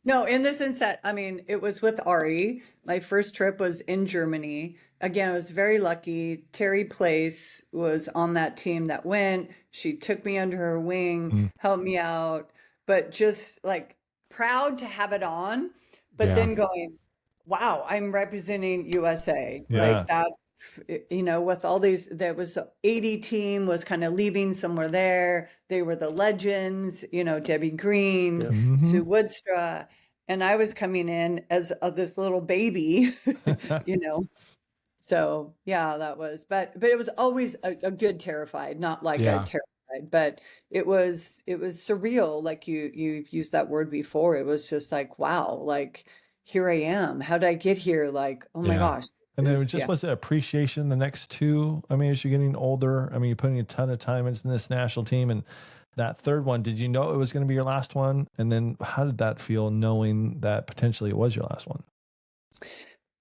No, in the sense that, it was with Ari. My first trip was in Germany. Again, I was very lucky. Terry Place was on that team that went. She took me under her wing, helped me out, but just like proud to have it on, but then going, wow, I'm representing USA. Like that, with all these, there was 80 team was kind of leaving somewhere there. They were the legends, Debbie Green, Sue Woodstra. And I was coming in as this little baby, So yeah, that was, but it was always a good terrified, not like a terrified, but it was surreal. Like you've used that word before. It was just like, wow, like here I am. How did I get here? Like, oh my gosh. And then was it appreciation the next 2? As you're getting older, you're putting a ton of time into this national team, and that third one, did you know it was going to be your last one? And then how did that feel knowing that potentially it was your last one?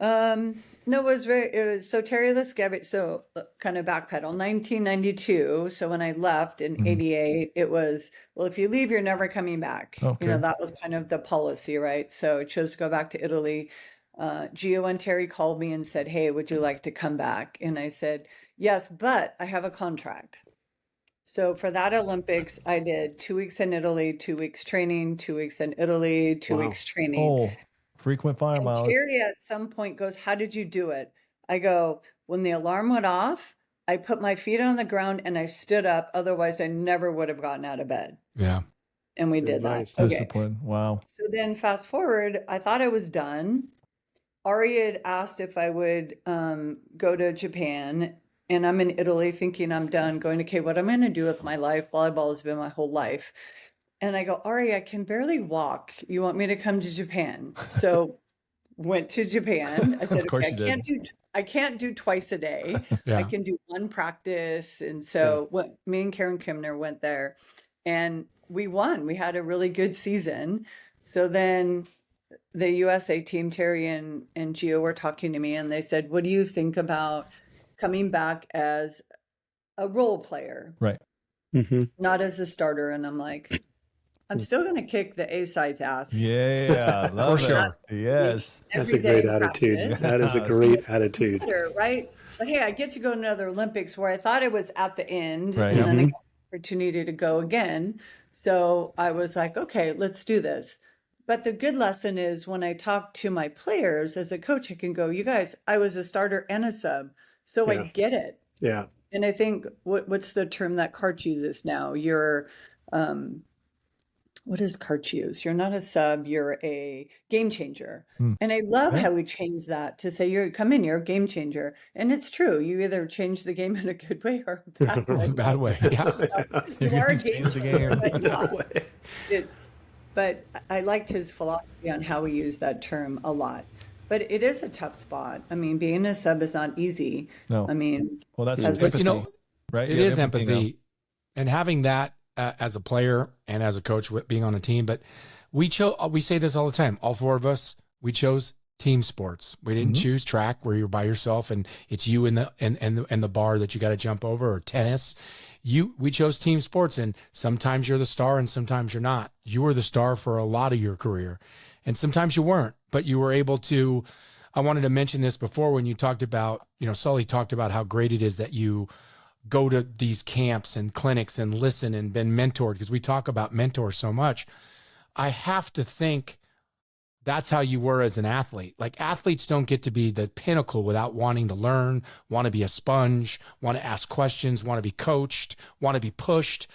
No, it was so Terry Liskevich, so kind of backpedal, 1992. So when I left in 88, it was, well, if you leave, you're never coming back. Okay. You know, that was kind of the policy, right? So I chose to go back to Italy. Gio and Terry called me and said, hey, would you like to come back? And I said, yes, but I have a contract. So for that Olympics, I did 2 weeks in Italy, 2 weeks training, 2 weeks in Italy, 2 weeks training. Oh, frequent flyer And miles. Terry at some point goes, how did you do it? I go, when the alarm went off, I put my feet on the ground and I stood up. Otherwise, I never would have gotten out of bed. Yeah. And we did Nice. that. Okay. Discipline. Wow. So then fast forward, I thought I was done. Ari had asked if I would go to Japan. And I'm in Italy thinking I'm done, going, okay, what am I going to do with my life? Volleyball has been my whole life. And I go, Ari, I can barely walk. You want me to come to Japan? So went to Japan. I said, Of course okay, you I can't do twice a day. Yeah. I can do one practice. And so me and Karen Kimner went there and we won. We had a really good season. So then the USA team, Terry and Gio were talking to me and they said, what do you think about coming back as a role player? Right. Not as a starter. And I'm like, I'm still going to kick the A-side's ass. Yeah. Love For sure. it. Yes. That's every a great day in attitude. practice. That is a great attitude. Better, right? But hey, I get to go to another Olympics where I thought it was at the end, Right. and then I got the opportunity to go again. So I was like, okay, let's do this. But the good lesson is when I talk to my players as a coach, I can go, you guys, I was a starter and a sub, so I get it. Yeah. And I think what's the term that Karch uses now? You're what does Karch use? You're not a sub, you're a game changer. And I love how we changed that to say you're a game changer. And it's true. You either change the game in a good way or a bad way. Bad way. Yeah. You are a game Change the game. changer. But I liked his philosophy on how we use that term a lot. But it is a tough spot. I mean, being a sub is not easy. No. I mean, Well, that's As empathy, right? It You have is empathy. And having that as a player and as a coach being on a team, but we say this all the time. All four of us, we chose team sports. We didn't choose track where you're by yourself and it's you and the bar that you got to jump over, or tennis. We chose team sports, and sometimes you're the star and sometimes you're not. You were the star for a lot of your career, and sometimes you weren't, but you were able to. I wanted to mention this before when you talked about, Sully talked about how great it is that you go to these camps and clinics and listen and been mentored, because we talk about mentors so much. I have to think that's how you were as an athlete. Like, athletes don't get to be the pinnacle without wanting to learn, want to be a sponge, want to ask questions, want to be coached, want to be pushed,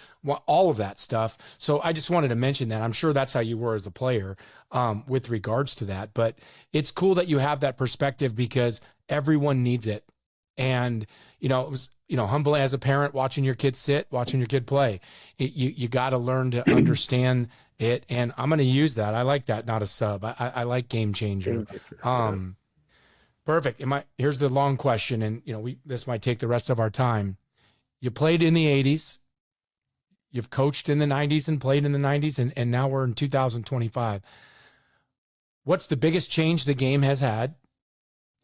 all of that stuff. So I just wanted to mention that. I'm sure that's how you were as a player with regards to that. But it's cool that you have that perspective, because everyone needs it. And, it was, humble as a parent, watching your kid sit, watching your kid play. You got to learn to understand it. And I'm going to use that. I like that, not a sub. I like game changer. Perfect. Here's the long question. And, this might take the rest of our time. You played in the 80s. You've coached in the 90s and played in the 90s. And now we're in 2025. What's the biggest change the game has had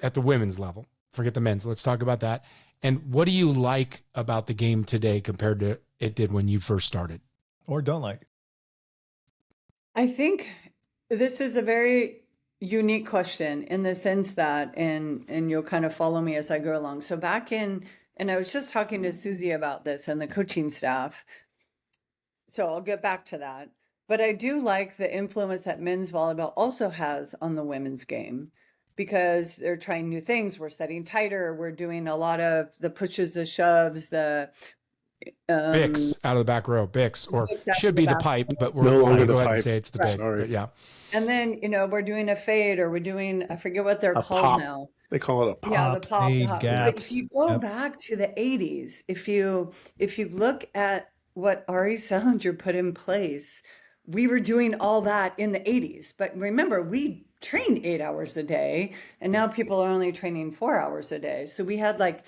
at the women's level? Forget the men's. Let's talk about that. And what do you like about the game today compared to it did when you first started? Or don't like. I think this is a very unique question in the sense that, and you'll kind of follow me as I go along. So and I was just talking to Susie about this and the coaching staff. So I'll get back to that. But I do like the influence that men's volleyball also has on the women's game, because they're trying new things. We're setting tighter. We're doing a lot of the pushes, the shoves, the Bix out of the back row, Bix, or should be the pipe, but we're No longer going to the go ahead and pipe. say it's the Right. big. Sorry. But yeah. And then, we're doing a fade, or we're doing, I forget what they're A called pop. now. They call it a pop. Yeah, the pop. fade, But gaps. if you go Yep. back to the 80s, if you look at what Ari Salinger put in place, we were doing all that in the 80s. But remember, we trained 8 hours a day, and now people are only training 4 hours a day. So we had like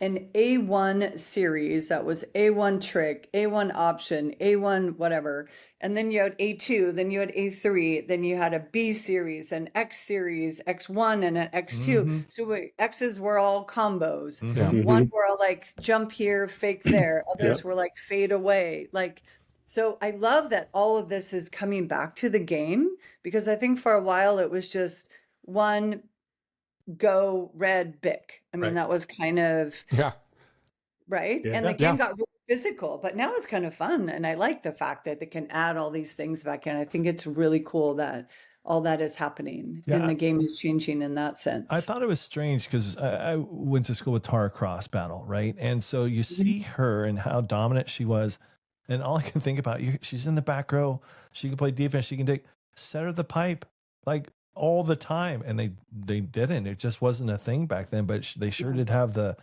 an A1 series that was A1 trick, A1 option, A1 whatever. And then you had A2, then you had A3, then you had a B series, an X series, X1 and an X2. So X's were all combos. One were all like jump here, fake there. Others were like fade away. Like, so I love that all of this is coming back to the game, because I think for a while it was just one go red bic. I mean, that was kind of right. And the game got really physical, but now it's kind of fun. And I like the fact that they can add all these things back in. I think it's really cool that all that is happening and the game is changing in that sense. I thought it was strange because I went to school with Tara Cross Battle, right? And so you see her and how dominant she was. And all I can think about, she's in the back row. She can play defense. She can set her the pipe like all the time. And they didn't. It just wasn't a thing back then. But they sure did have the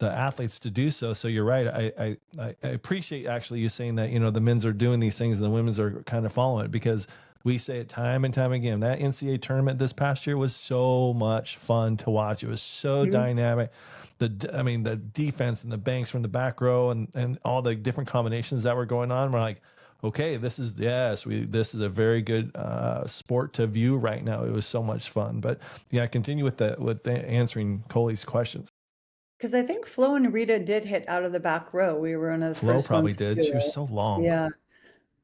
athletes to do so. So you're right. I appreciate actually you saying that, the men's are doing these things and the women's are kind of following it, because we say it time and time again. That NCAA tournament this past year was so much fun to watch. It was so dynamic. The defense and the banks from the back row and all the different combinations that were going on. We're like, okay, this is a very good sport to view right now. It was so much fun. But continue with answering Coley's questions. Because I think Flo and Rita did hit out of the back row. We were one of the Flo first probably ones to did. do She was it. so long. Yeah.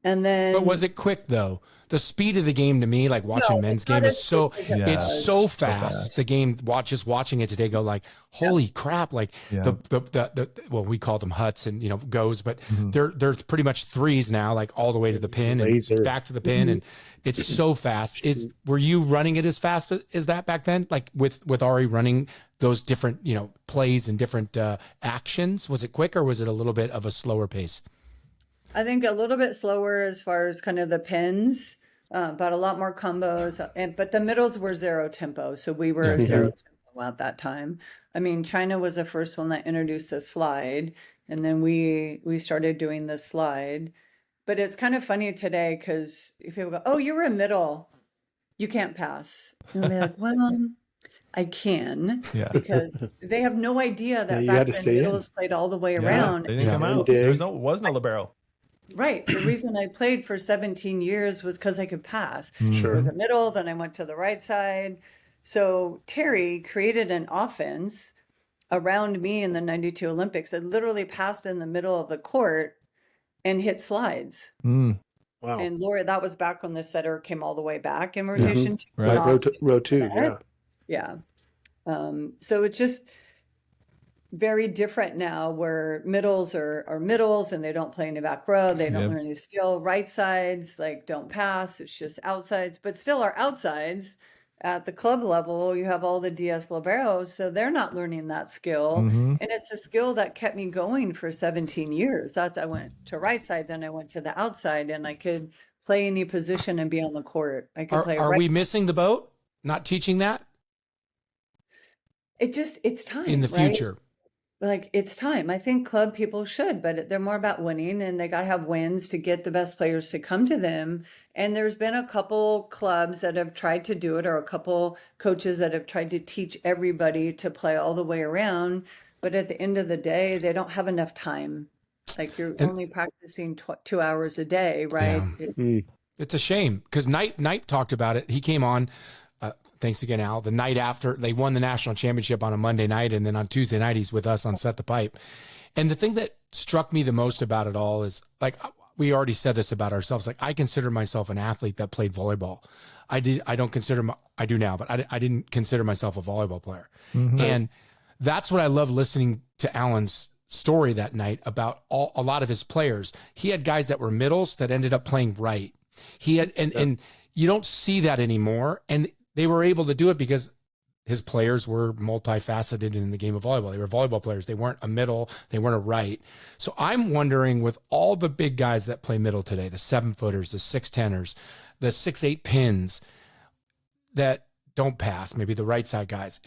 And then, but was it quick though? The speed of the game to me, like watching men's game, is so it's so fast. The game, watching it today, go like, holy crap! Like the well, we called them huts and goes, but they're pretty much threes now, like all the way to the pin and back to the pin, and it's so fast. Were you running it as fast as that back then? Like with Ari running those different plays and different actions, was it quick or was it a little bit of a slower pace? I think a little bit slower as far as kind of the pins, but a lot more combos. But the middles were zero tempo, so we were zero tempo at that time. I mean, China was the first one that introduced the slide, and then we started doing the slide. But it's kind of funny today because people go, "Oh, you were a middle, you can't pass." And I'm like, "Well, I can," because they have no idea that back then middles played all the way around. They didn't come out. There was no libero. Right. The reason I played for 17 years was because I could pass. Sure. It was the middle, then I went to the right side. So Terry created an offense around me in the 92 Olympics. I literally passed in the middle of the court and hit slides. Wow. And Laura, that was back when the setter came all the way back in rotation. Right. Row two. Yeah. So it's just very different now, where middles are middles and they don't play in the back row. They don't learn any skill. Right sides don't pass. It's just outsides, but still our outsides at the club level, you have all the DS liberos, so they're not learning that skill. And it's a skill that kept me going for 17 years. I went to right side, then I went to the outside, and I could play any position and be on the court. I could play. Are we missing the boat? Not teaching that? It's time in the future. Right? Like, it's time. I think club people should, but they're more about winning, and they got to have wins to get the best players to come to them. And there's been a couple clubs that have tried to do it, or a couple coaches that have tried to teach everybody to play all the way around. But at the end of the day, they don't have enough time. Like, you're only practicing 2 hours a day, right? Yeah. It's a shame, because Knight talked about it. He came on. Thanks again, Al. The night after they won the national championship on a Monday night, and then on Tuesday night, he's with us on Set the Pipe. And the thing that struck me the most about it all is, like, we already said this about ourselves. Like, I consider myself an athlete that played volleyball. I do now, but I didn't consider myself a volleyball player. And that's what I love listening to Alan's story that night about a lot of his players. He had guys that were middles that ended up playing right. He had, and you don't see that anymore. And they were able to do it because his players were multifaceted in the game of volleyball. They were volleyball players. They weren't a middle. They weren't a right. So I'm wondering, with all the big guys that play middle today, the 7-footers, the 6'10ers, the 6'8 pins that don't pass, maybe the right side guys,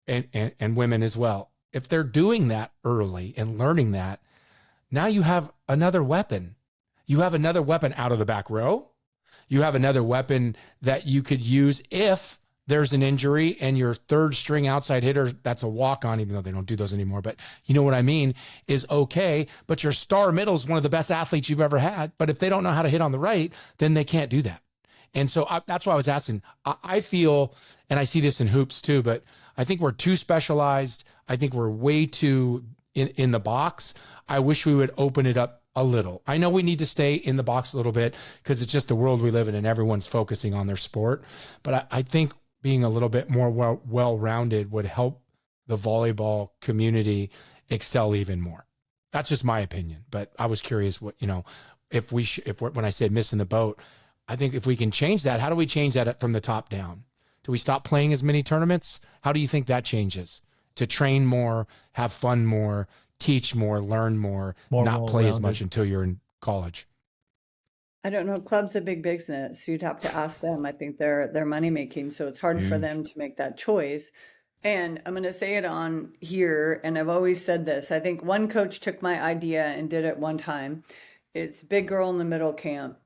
and women as well, if they're doing that early and learning that, now you have another weapon. You have another weapon out of the back row. You have another weapon that you could use if there's an injury and your third string outside hitter, that's a walk on, even though they don't do those anymore, but you know what I mean, is okay. But your star middle is one of the best athletes you've ever had. But if they don't know how to hit on the right, then they can't do that. And so that's why I was asking. I feel, and I see this in hoops too, but I think we're too specialized. I think we're way too in the box. I wish we would open it up a little. I know we need to stay in the box a little bit because it's just the world we live in and everyone's focusing on their sport. But I think being a little bit more well-rounded would help the volleyball community excel even more. That's just my opinion. But I was curious what, if when I said missing the boat, I think if we can change that, how do we change that from the top down? Do we stop playing as many tournaments? How do you think that changes? To train more, have fun more, teach more, learn more not play as much until you're in college. I don't know. Club's a big business. You'd have to ask them. I think they're money making, so it's hard for them to make that choice. And I'm going to say it on here, and I've always said this. I think one coach took my idea and did it one time. It's big girl in the middle camp,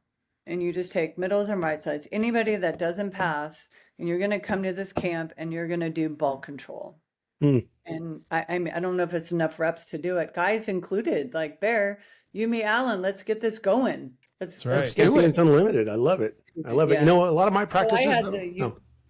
and you just take middles and right sides. Anybody that doesn't pass, and you're going to come to this camp, and you're going to do ball control. And I mean, I don't know if it's enough reps to do it. Guys included, like Bear, you, me, Alan, let's get this going. Let's do it. It's unlimited. I love it. I love it. You know, a lot of my practices.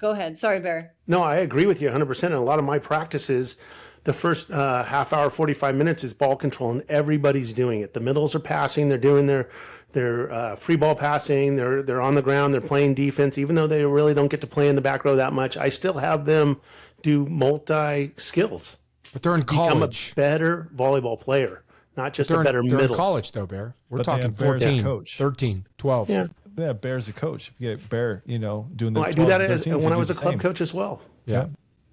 Go ahead. Sorry, Bear. No, I agree with you 100%. And a lot of my practices, the first half hour, 45 minutes is ball control, and everybody's doing it. The middles are passing. They're doing their free ball passing. They're on the ground. They're playing defense, even though they really don't get to play in the back row that much. I still have them do multi skills. But they're in college. Become a better volleyball player, not just a better middle. They're in college though, Bear. We're talking 14, 13, 12. Yeah, Bear's a coach. If you get Bear, doing the I do that when I was a club coach as well. Yeah.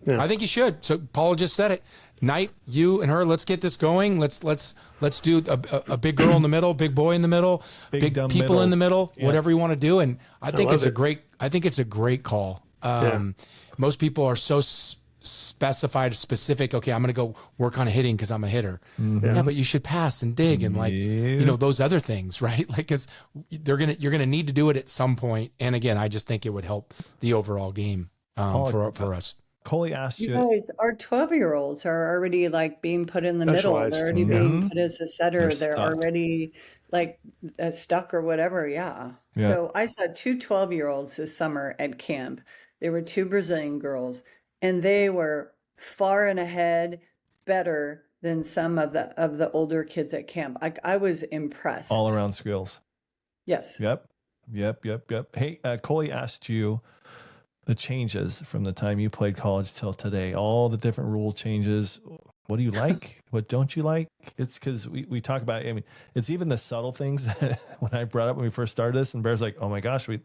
I think you should. So Paula just said it. Knight, you and her, let's get this going. Let's do a big girl in the middle, big boy in the middle, big people middle. In the middle, whatever you want to do. And I think it's a great call. Most people are so specified, specific. Okay, I'm going to go work on hitting because I'm a hitter. Yeah, but you should pass and dig and those other things, right? Like, because you're gonna need to do it at some point. And again, I just think it would help the overall game for us. Coley asked you. Guys, our 12-year-olds are already like being put in the middle. They're already being put as a setter. They're already like stuck or whatever. Yeah. So I saw two 12-year-olds this summer at camp. They were two Brazilian girls, and they were far and ahead, better than some of the older kids at camp. I was impressed. All around skills. Yes. Yep. Hey, Coley asked you the changes from the time you played college till today, all the different rule changes. What do you like? What don't you like? It's because we talk about, I mean, it's even the subtle things when I brought up when we first started this, and Bear's like, oh my gosh, we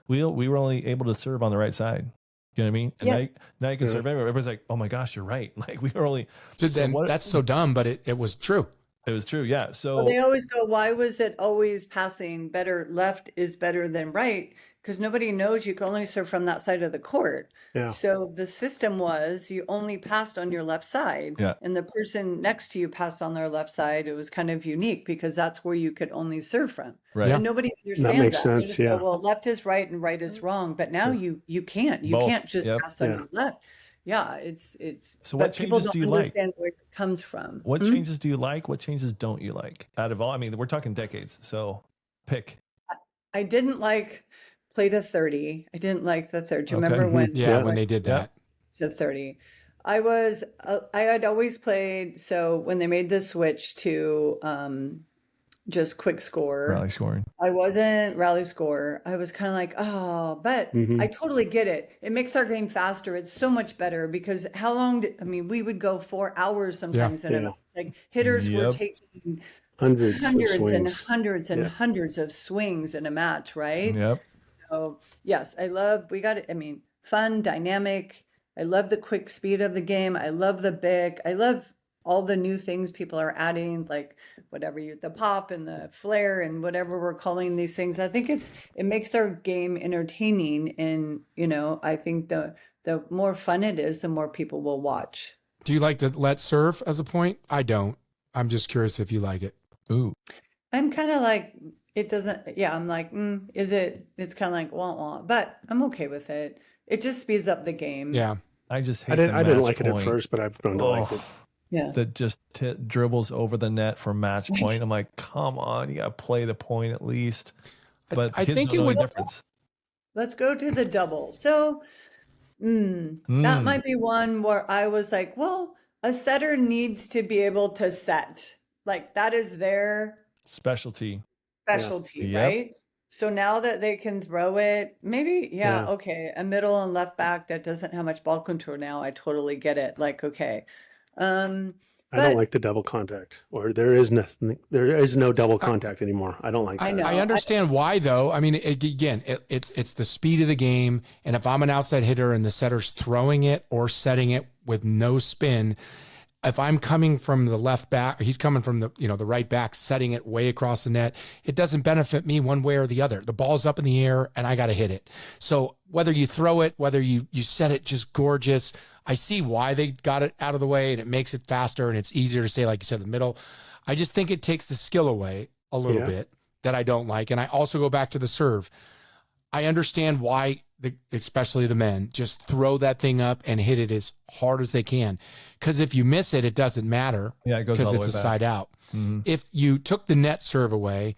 were only able to serve on the right side. You know what I mean? And yes. now you can serve everywhere. Everybody's like, oh my gosh, you're right. Like we were only. That's so dumb, but it was true. It was true. Yeah. So they always go, why was it always passing better? Left is better than right. Because nobody knows you can only serve from that side of the court. Yeah. So the system was you only passed on your left side. Yeah. And the person next to you passed on their left side. It was kind of unique because that's where you could only serve from. Right. And nobody understands that. Makes sense. Go, well, left is right and right is wrong. But now you can't. You Both. can't just pass on your left. Yeah, it's. So what changes do you like? Understand where it comes from. What changes do you like? What changes don't you like? Out of all, I mean, we're talking decades. So pick. I didn't like play to 30. I didn't like the third. Do you remember when? Yeah, when they did that. To 30. I had always played. So when they made the switch to just quick score, rally scoring, I wasn't rally score. I was kind of like, oh, but I totally get it. It makes our game faster. It's so much better because how long? We would go 4 hours sometimes. Like hitters were taking hundreds and hundreds and hundreds of swings in a match, right? Yep. So yes, we got it. I mean, fun, dynamic. I love the quick speed of the game. I love the big. I love all the new things people are adding, like the pop and the flare and whatever we're calling these things. I think it makes our game entertaining. And, I think the more fun it is, the more people will watch. Do you like the let serve as a point? I don't. I'm just curious if you like it. Ooh. I'm kind of like, it doesn't, I'm like, it's kind of like wah-wah, but I'm okay with it. it just speeds up the game. Yeah. I just hate I didn't like it at point. first, but I've grown to like it. Yeah. That just dribbles over the net for match point. I'm like, come on, you got to play the point at least. But I think it know would. the difference. Let's go to the double. So that might be one where I was like, well, a setter needs to be able to set. Like that is their Specialty. specialty, Yep. right? So now that they can throw it, maybe, Yeah. okay, a middle and left back that doesn't have much ball control now, I totally get it. Like, okay. I don't like the double contact, or there is no double contact anymore. I don't like that. I know. I understand why, though. I mean, it's the speed of the game, and if I'm an outside hitter and the setter's throwing it or setting it with no spin, if I'm coming from the left back, or he's coming from the right back, setting it way across the net, it doesn't benefit me one way or the other. The ball's up in the air, and I got to hit it. So whether you throw it, whether you set it just gorgeous, I see why they got it out of the way, and it makes it faster, and it's easier to say, like you said, the middle. I just think it takes the skill away a little bit that I don't like. And I also go back to the serve. I understand why, especially the men, just throw that thing up and hit it as hard as they can. Because if you miss it, it doesn't matter. Yeah, it goes because all the it's way a back. side out. Mm-hmm. If you took the net serve away,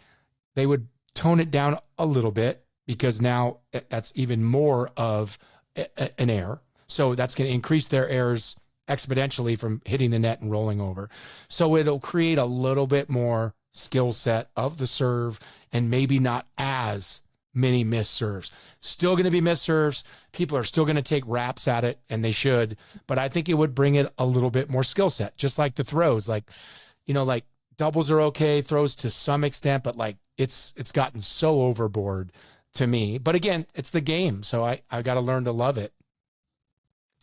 they would tone it down a little bit, because now that's even more of an error. So that's going to increase their errors exponentially from hitting the net and rolling over. So it'll create a little bit more skill set of the serve, and maybe not as many missed serves. Still going to be missed serves. People are still going to take raps at it, and they should, but I think it would bring it a little bit more skill set, just like the throws. Like doubles are okay, throws to some extent, but like it's gotten so overboard to me. But again, it's the game, so I got to learn to love it.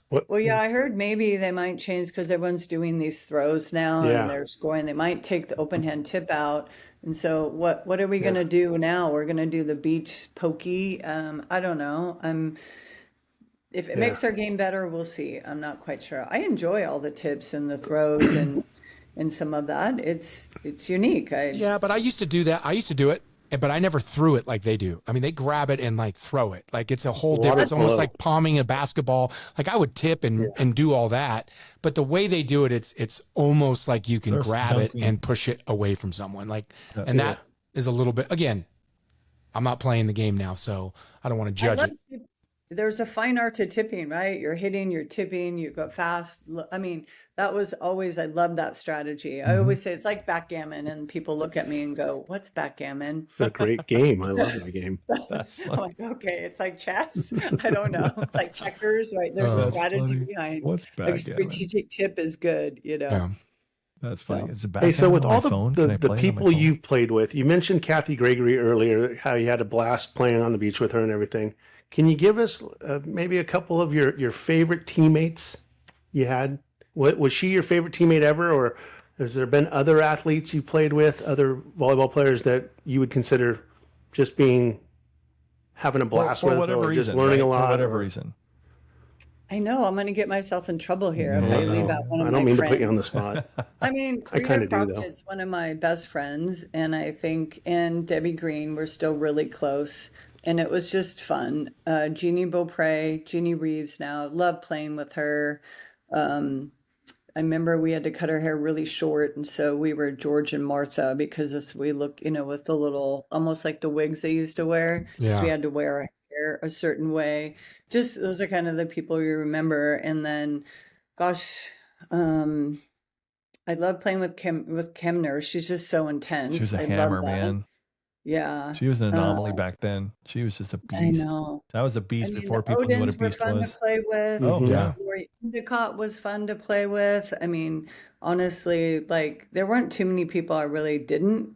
Well, yeah, I heard maybe they might change because everyone's doing these throws now and they're scoring. They might take the open hand tip out. And so what are we going to do now? We're going to do the beach pokey. I don't know. If it makes our game better, we'll see. I'm not quite sure. I enjoy all the tips and the throws and some of that. It's unique. But I used to do that. I used to do it, but I never threw it like they do. I mean, they grab it and like throw it. Like it's a whole different, it's almost like palming a basketball. Like I would tip and do all that, but the way they do it, it's almost like you can grab it and push it away from someone. Like, and that is a little bit, again, I'm not playing the game now, so I don't want to judge it. There's a fine art to tipping, right? You're hitting, you're tipping, you go fast. I mean, that was always, I love that strategy. I always say it's like backgammon, and people look at me and go, what's backgammon? It's a great game. I love that game. That's I'm like, okay, it's like chess. I don't know. It's like checkers, right? There's a strategy behind. What's A backgammon? strategic tip is good, Yeah. That's funny. It's a Hey, so with on my all phone. the Can I play it on my people phone? you've played with, you mentioned Kathy Gregory earlier, how you had a blast playing on the beach with her and everything. Can you give us maybe a couple of your favorite teammates you had? Was she your favorite teammate ever, or has there been other athletes you played with, other volleyball players that you would consider just having a blast for with, whatever or reason, just learning a right? lot? For whatever reason. I know I'm going to get myself in trouble here if I leave out one of I my don't mean friends. to put you on the spot. I mean, I Rita kinda do, though. Crockett's one of my best friends, and I think, and Debbie Green, we're still really close, and it was just fun. Jeannie Beaupre, Jeannie Reeves now, love playing with her. I remember we had to cut her hair really short, and so we were George and Martha because we look, with the little, almost like the wigs they used to wear. So Yeah. we had to wear our hair a certain way. Just those are kind of the people you remember. And then, gosh, I love playing with Kemner. She's just so intense. She was a I love hammer, that. man. Yeah, She was an anomaly back then. She was just a I beast. know. That was a beast I mean, before the people knew what a Odins were beast fun was. to play with. Oh, Mhm. Yeah. Lori Endicott was fun to play with. I mean, honestly, like there weren't too many people I really didn't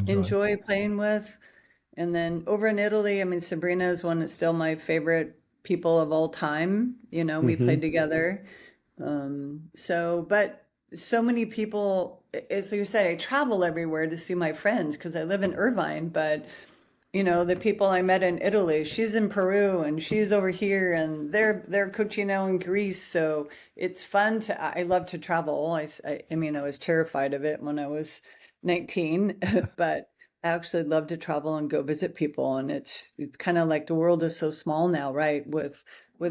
enjoy playing with. And then over in Italy, I mean, Sabrina is one that's still my favorite people of all time. We played together. But so many people, as you said, I travel everywhere to see my friends because I live in Irvine, but the people I met in Italy, she's in Peru and she's over here and they're coaching now in Greece. So it's fun I love to travel. I mean, I was terrified of it when I was 19, but I actually love to travel and go visit people, and it's kind of like the world is so small now, right? With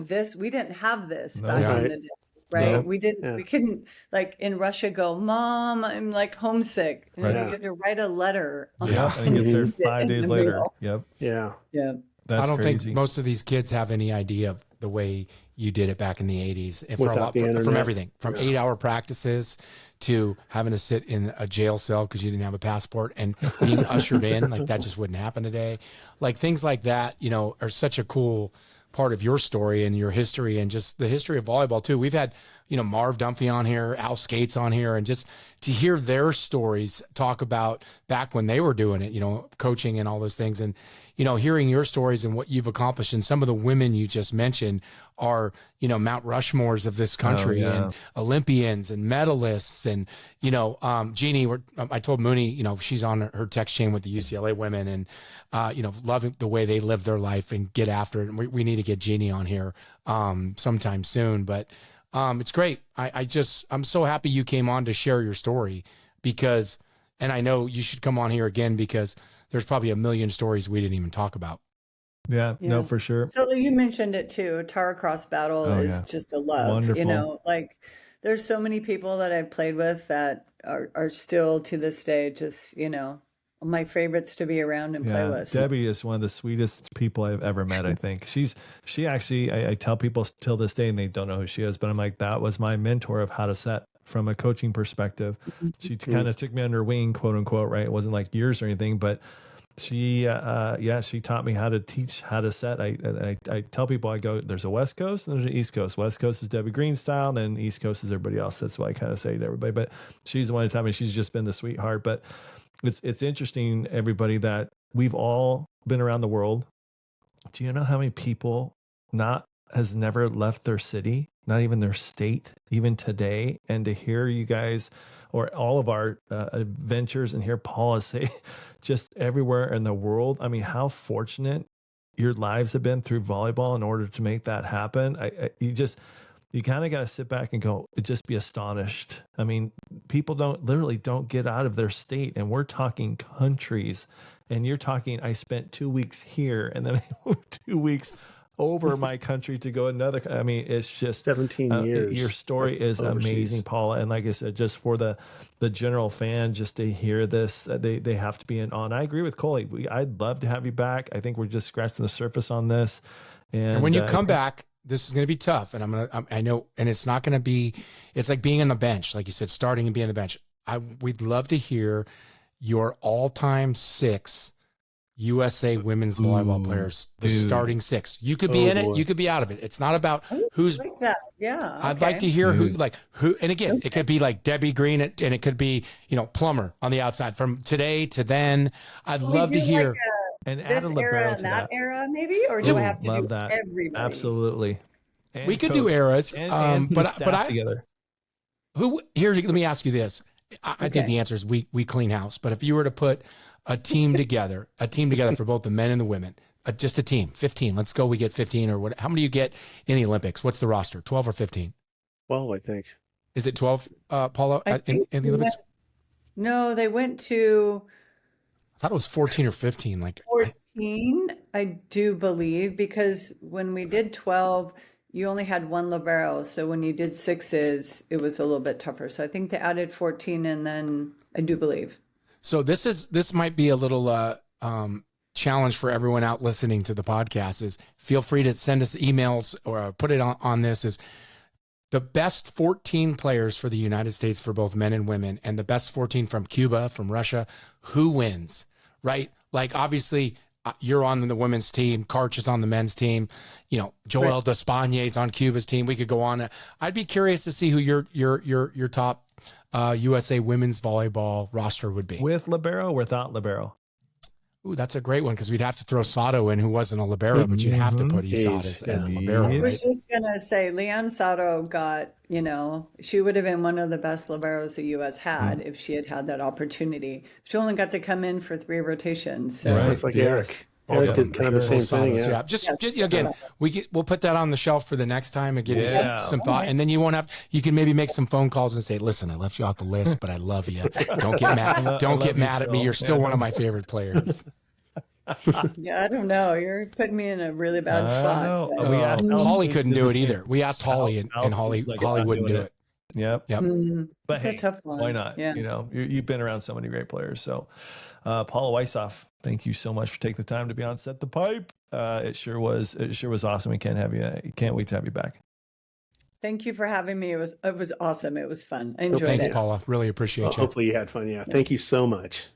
this, we didn't have this No. back Yeah. in the day, right? No. We didn't, Yeah. we couldn't like in Russia go, Mom, I'm like homesick, and Right. you had to write a letter. Yeah. And he gets there send it 5 in days the later. mail. Yep. Yeah. Yeah. That's I don't crazy. think most of these kids have any idea of the way you did it back in the 80s. And for a Without lot, the from internet. everything, from 8-hour practices to having to sit in a jail cell because you didn't have a passport and being ushered in, like that just wouldn't happen today. Like things like that, you know, are such a cool part of your story and your history and just the history of volleyball too. We've had, you know, Marv Dunphy on here, Al Skates on here, and just to hear their stories talk about back when they were doing it, you know, coaching and all those things. And, you know, hearing your stories and what you've accomplished, and some of the women you just mentioned are, you know, Mount Rushmores of this country and Olympians and medalists. And, you know, Jeannie, I told Mooney, you know, she's on her text chain with the UCLA women and, you know, loving the way they live their life and get after it. And we need to get Jeannie on here sometime soon. But it's great. I'm so happy you came on to share your story because, and I know you should come on here again because there's probably a million stories we didn't even talk about. Yeah. No, Yeah. for sure. So you mentioned it too. Tara Cross Battle Oh, is yeah. just a love. Wonderful. You know, like there's so many people that I've played with that are still to this day just, you know, my favorites to be around and play Yeah, with. Debbie is one of the sweetest people I've ever met. I think she actually, I tell people till this day and they don't know who she is, but I'm like, that was my mentor of how to set from a coaching perspective. She kind of took me under her wing, quote unquote, right? It wasn't like years or anything, but she taught me how to teach how to set. I tell people, I go, there's a West Coast and there's an East Coast. West Coast is Debbie Green style, and then East Coast is everybody else. That's what I kind of say to everybody, but she's the one to tell me. She's just been the sweetheart. But it's interesting, everybody, that we've all been around the world. Do you know how many people has never left their city, not even their state, even today? And to hear you guys or all of our adventures and hear Paula say just everywhere in the world. I mean, how fortunate your lives have been through volleyball in order to make that happen. You kind of got to sit back and go, just be astonished. I mean, people literally don't get out of their state, and we're talking countries, and you're talking, I spent 2 weeks here and then I moved 2 weeks over my country to go another. I mean, it's just 17 years. Your story is overseas. amazing, Paula. And like I said, just for the general fan, just to hear this, they have to be in on. I agree with Coley. I'd love to have you back. I think we're just scratching the surface on this. And when you come back, this is going to be tough. And I know, and it's not going to be, it's like being on the bench. Like you said, starting and being on the bench. We'd love to hear your all-time 6 USA women's volleyball players, the starting 6. You could be in it, you could be out of it. It's not about who's like that. Yeah. I'd like to hear who, and again, it could be like Debbie Green and it could be, Plummer on the outside from today to then. I'd love to hear. And add This a libero era to and that that. era, maybe, or do I have to do that. everybody? Absolutely. And we could do eras, and but together. Let me ask you this. I think the answer is we clean house. But if you were to put a team together for both the men and the women, just a team, 15. Let's go. We get 15 or what? How many do you get in the Olympics? What's the roster? 12 or 15? 12, I think. Is it 12, Paula, in the Olympics? No, they went to. I thought it was 14 or 15. Like 14, I do believe, because when we did 12, you only had one libero. So when you did 6s, it was a little bit tougher. So I think they added 14, and then I do believe. So this might be a little challenge for everyone out listening to the podcast. Is feel free to send us emails or put it on this. Is the best 14 players for the United States for both men and women, and the best 14 from Cuba, from Russia. Who wins? Right? Like obviously you're on the women's team. Karch is on the men's team. Joel Despaigne is on Cuba's team. We could go on. I'd be curious to see who your top USA women's volleyball roster would be. With libero or without libero? Ooh, that's a great one, because we'd have to throw Sato in, who wasn't a libero, but you'd have to put Isat as a libero. I Right? was just going to say, Leanne Sato got, she would have been one of the best liberos the U.S. had if she had had that opportunity. She only got to come in for 3 rotations. So. It's like Eric. Yeah, Both of them. kind of the same thing. Yeah. Just again, we'll put that on the shelf for the next time and give you some thought, and then you can maybe make some phone calls and say, listen, I left you off the list, but I love you. Don't get mad. Don't get mad at me. You're still one of my favorite players. Yeah, I don't know. You're putting me in a really bad spot. We asked Holly couldn't do it either. We asked Holly, and Holly wouldn't do it. Yep. But hey, a tough one. Why not? Yeah. You know, you've been around so many great players. So, Paula Weishoff, thank you so much for taking the time to be on Set the Pipe. It sure was awesome. We can't wait to have you back. Thank you for having me. It was awesome. It was fun. I enjoyed it. Thanks, Paula. Really appreciate you. Hopefully you had fun. Yeah. Thank you so much.